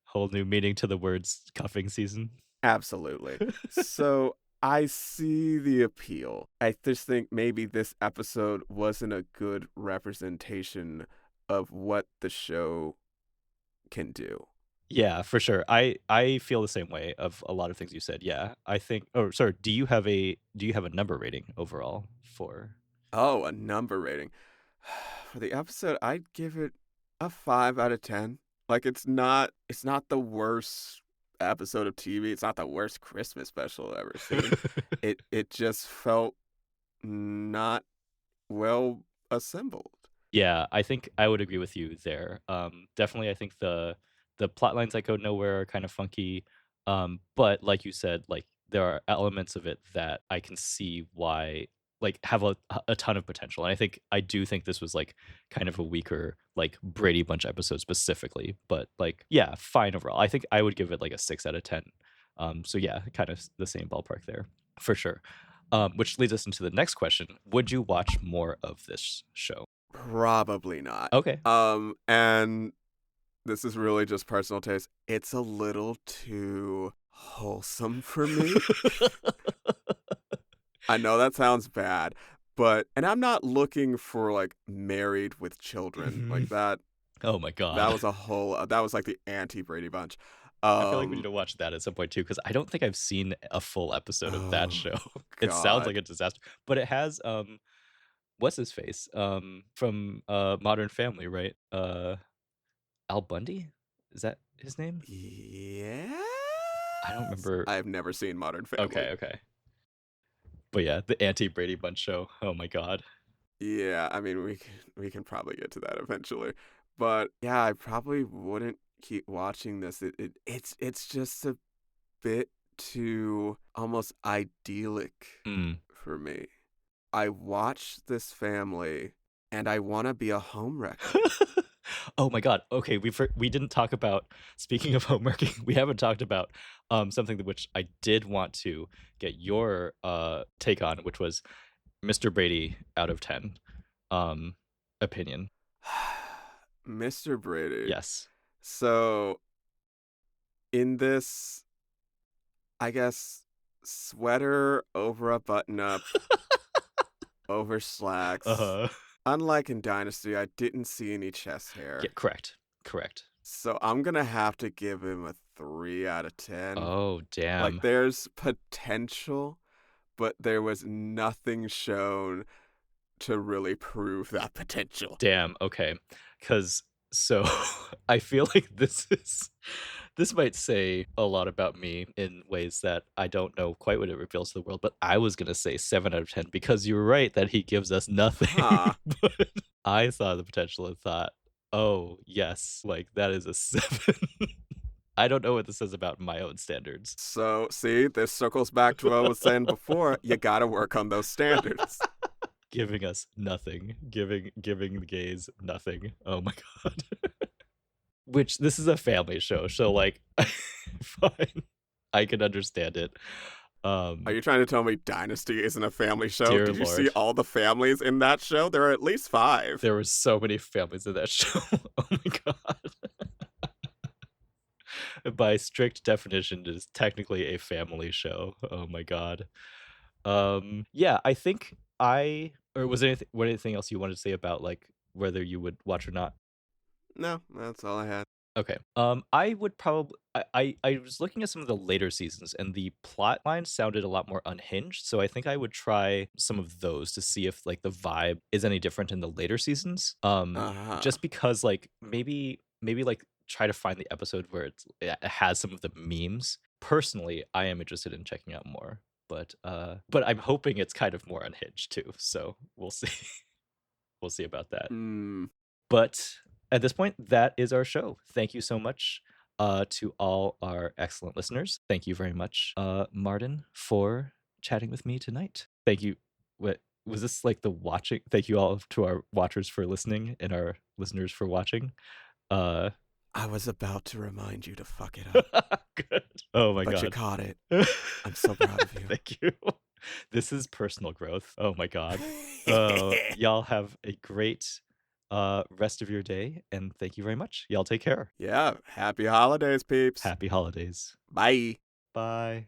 Whole new meaning to the words cuffing season. Absolutely. So I see the appeal. I just think maybe this episode wasn't a good representation of what the show can do. Yeah, for sure. I feel the same way of a lot of things you said, yeah. I think oh, sorry, do you have a number rating overall for Oh, a number rating. For the episode, I'd give it a 5 out of 10. Like it's not the worst episode of TV. It's not the worst Christmas special I've ever seen. It just felt not well assembled. Yeah, I think I would agree with you there. Definitely, I think the plot lines that go nowhere are kind of funky. But like you said, like there are elements of it that I can see why like have a ton of potential. And I do think this was like kind of a weaker like Brady Bunch episode specifically. But like yeah, fine overall. I think I would give it like a 6 out of 10. So yeah, kind of the same ballpark there for sure. Which leads us into the next question: would you watch more of this show? Probably not. Okay. And this is really just personal taste. It's a little too wholesome for me. I know that sounds bad, but and I'm not looking for like married with children. Mhm. Like that Oh my that god. was a whole that was like the anti Brady Bunch. I feel like we need Um, to watch that at some point too, because I don't think I've seen a full episode of that oh show. It sounds God. like a disaster, but it has, what's his face? From, Modern Family, right? Al Bundy? Is that his name? Yes? I don't remember. I've never seen Modern Family. Okay, okay. But yeah, the anti-Brady Bunch show. Oh my god. Yeah, I mean we can probably get to that eventually. But yeah, I probably wouldn't keep watching this. It's just a bit too almost idyllic Mm. for me. I watch this family and I want to be a homewrecker. Oh my god. Okay, we didn't talk about, speaking of homeworking, we haven't talked about, something that which I did want to get your, take on, which was Mr. Brady out of 10, um, opinion. Mr. Brady. Yes. So in this, I guess sweater over a button up, over slacks. Uh-huh. Unlike in Dynasty, I didn't see any chest Yeah, hair. correct. Correct. So I'm gonna have to give him a 3 out of 10. Oh, Like damn. there's potential, but there was nothing shown to really prove that potential. Damn, okay. Because so I feel like this might say a lot about me in ways that I don't know quite what it reveals to the world, but I was gonna say 7 out of 10 because you were right that he gives us nothing. Huh. But I saw the potential and thought, "Oh, yes, like, that is a 7." I don't know what this says about my own standards. So see, this circles back to what I was saying before. You gotta work on those standards. Giving us nothing, giving the gays nothing. Oh my god. Which this is a family show, so, like, fine. I can understand it. Are Um, you trying to tell me Dynasty isn't a family show? dear Did you see lord, all the families in that show? There are at least 5. there were so many families in that show. Oh my god. By strict definition, it is technically a family show. Oh my god. Yeah, I think I or was there anything else you wanted to say about, like, whether you would watch or not? No, that's all I had. Okay. I would probably I was looking at some of the later seasons, and the plot line sounded a lot more unhinged, so I think I would try some of those to see if, like, the vibe is any different in the later seasons. Uh-huh. Just because, like, maybe, like, try to find the episode where it has some of the memes. Personally, I am interested in checking out more, but I'm hoping it's kind of more unhinged too, so we'll see. We'll see about that. Hmm. But at this point, that is our show. Thank you so much to all our excellent listeners. Thank you very much, Martin, for chatting with me tonight. Thank you. What was this like the watching? Thank you all to our watchers for listening and our listeners for watching. Uh, I was about to remind you to fuck it up, good. Oh my but you god. caught it. I'm so proud of you. Thank you. This is personal growth. Oh my god. Y'all have a great rest of your day, and thank you very much. Y'all take care. Yeah, happy holidays, peeps. Happy holidays. Bye. Bye.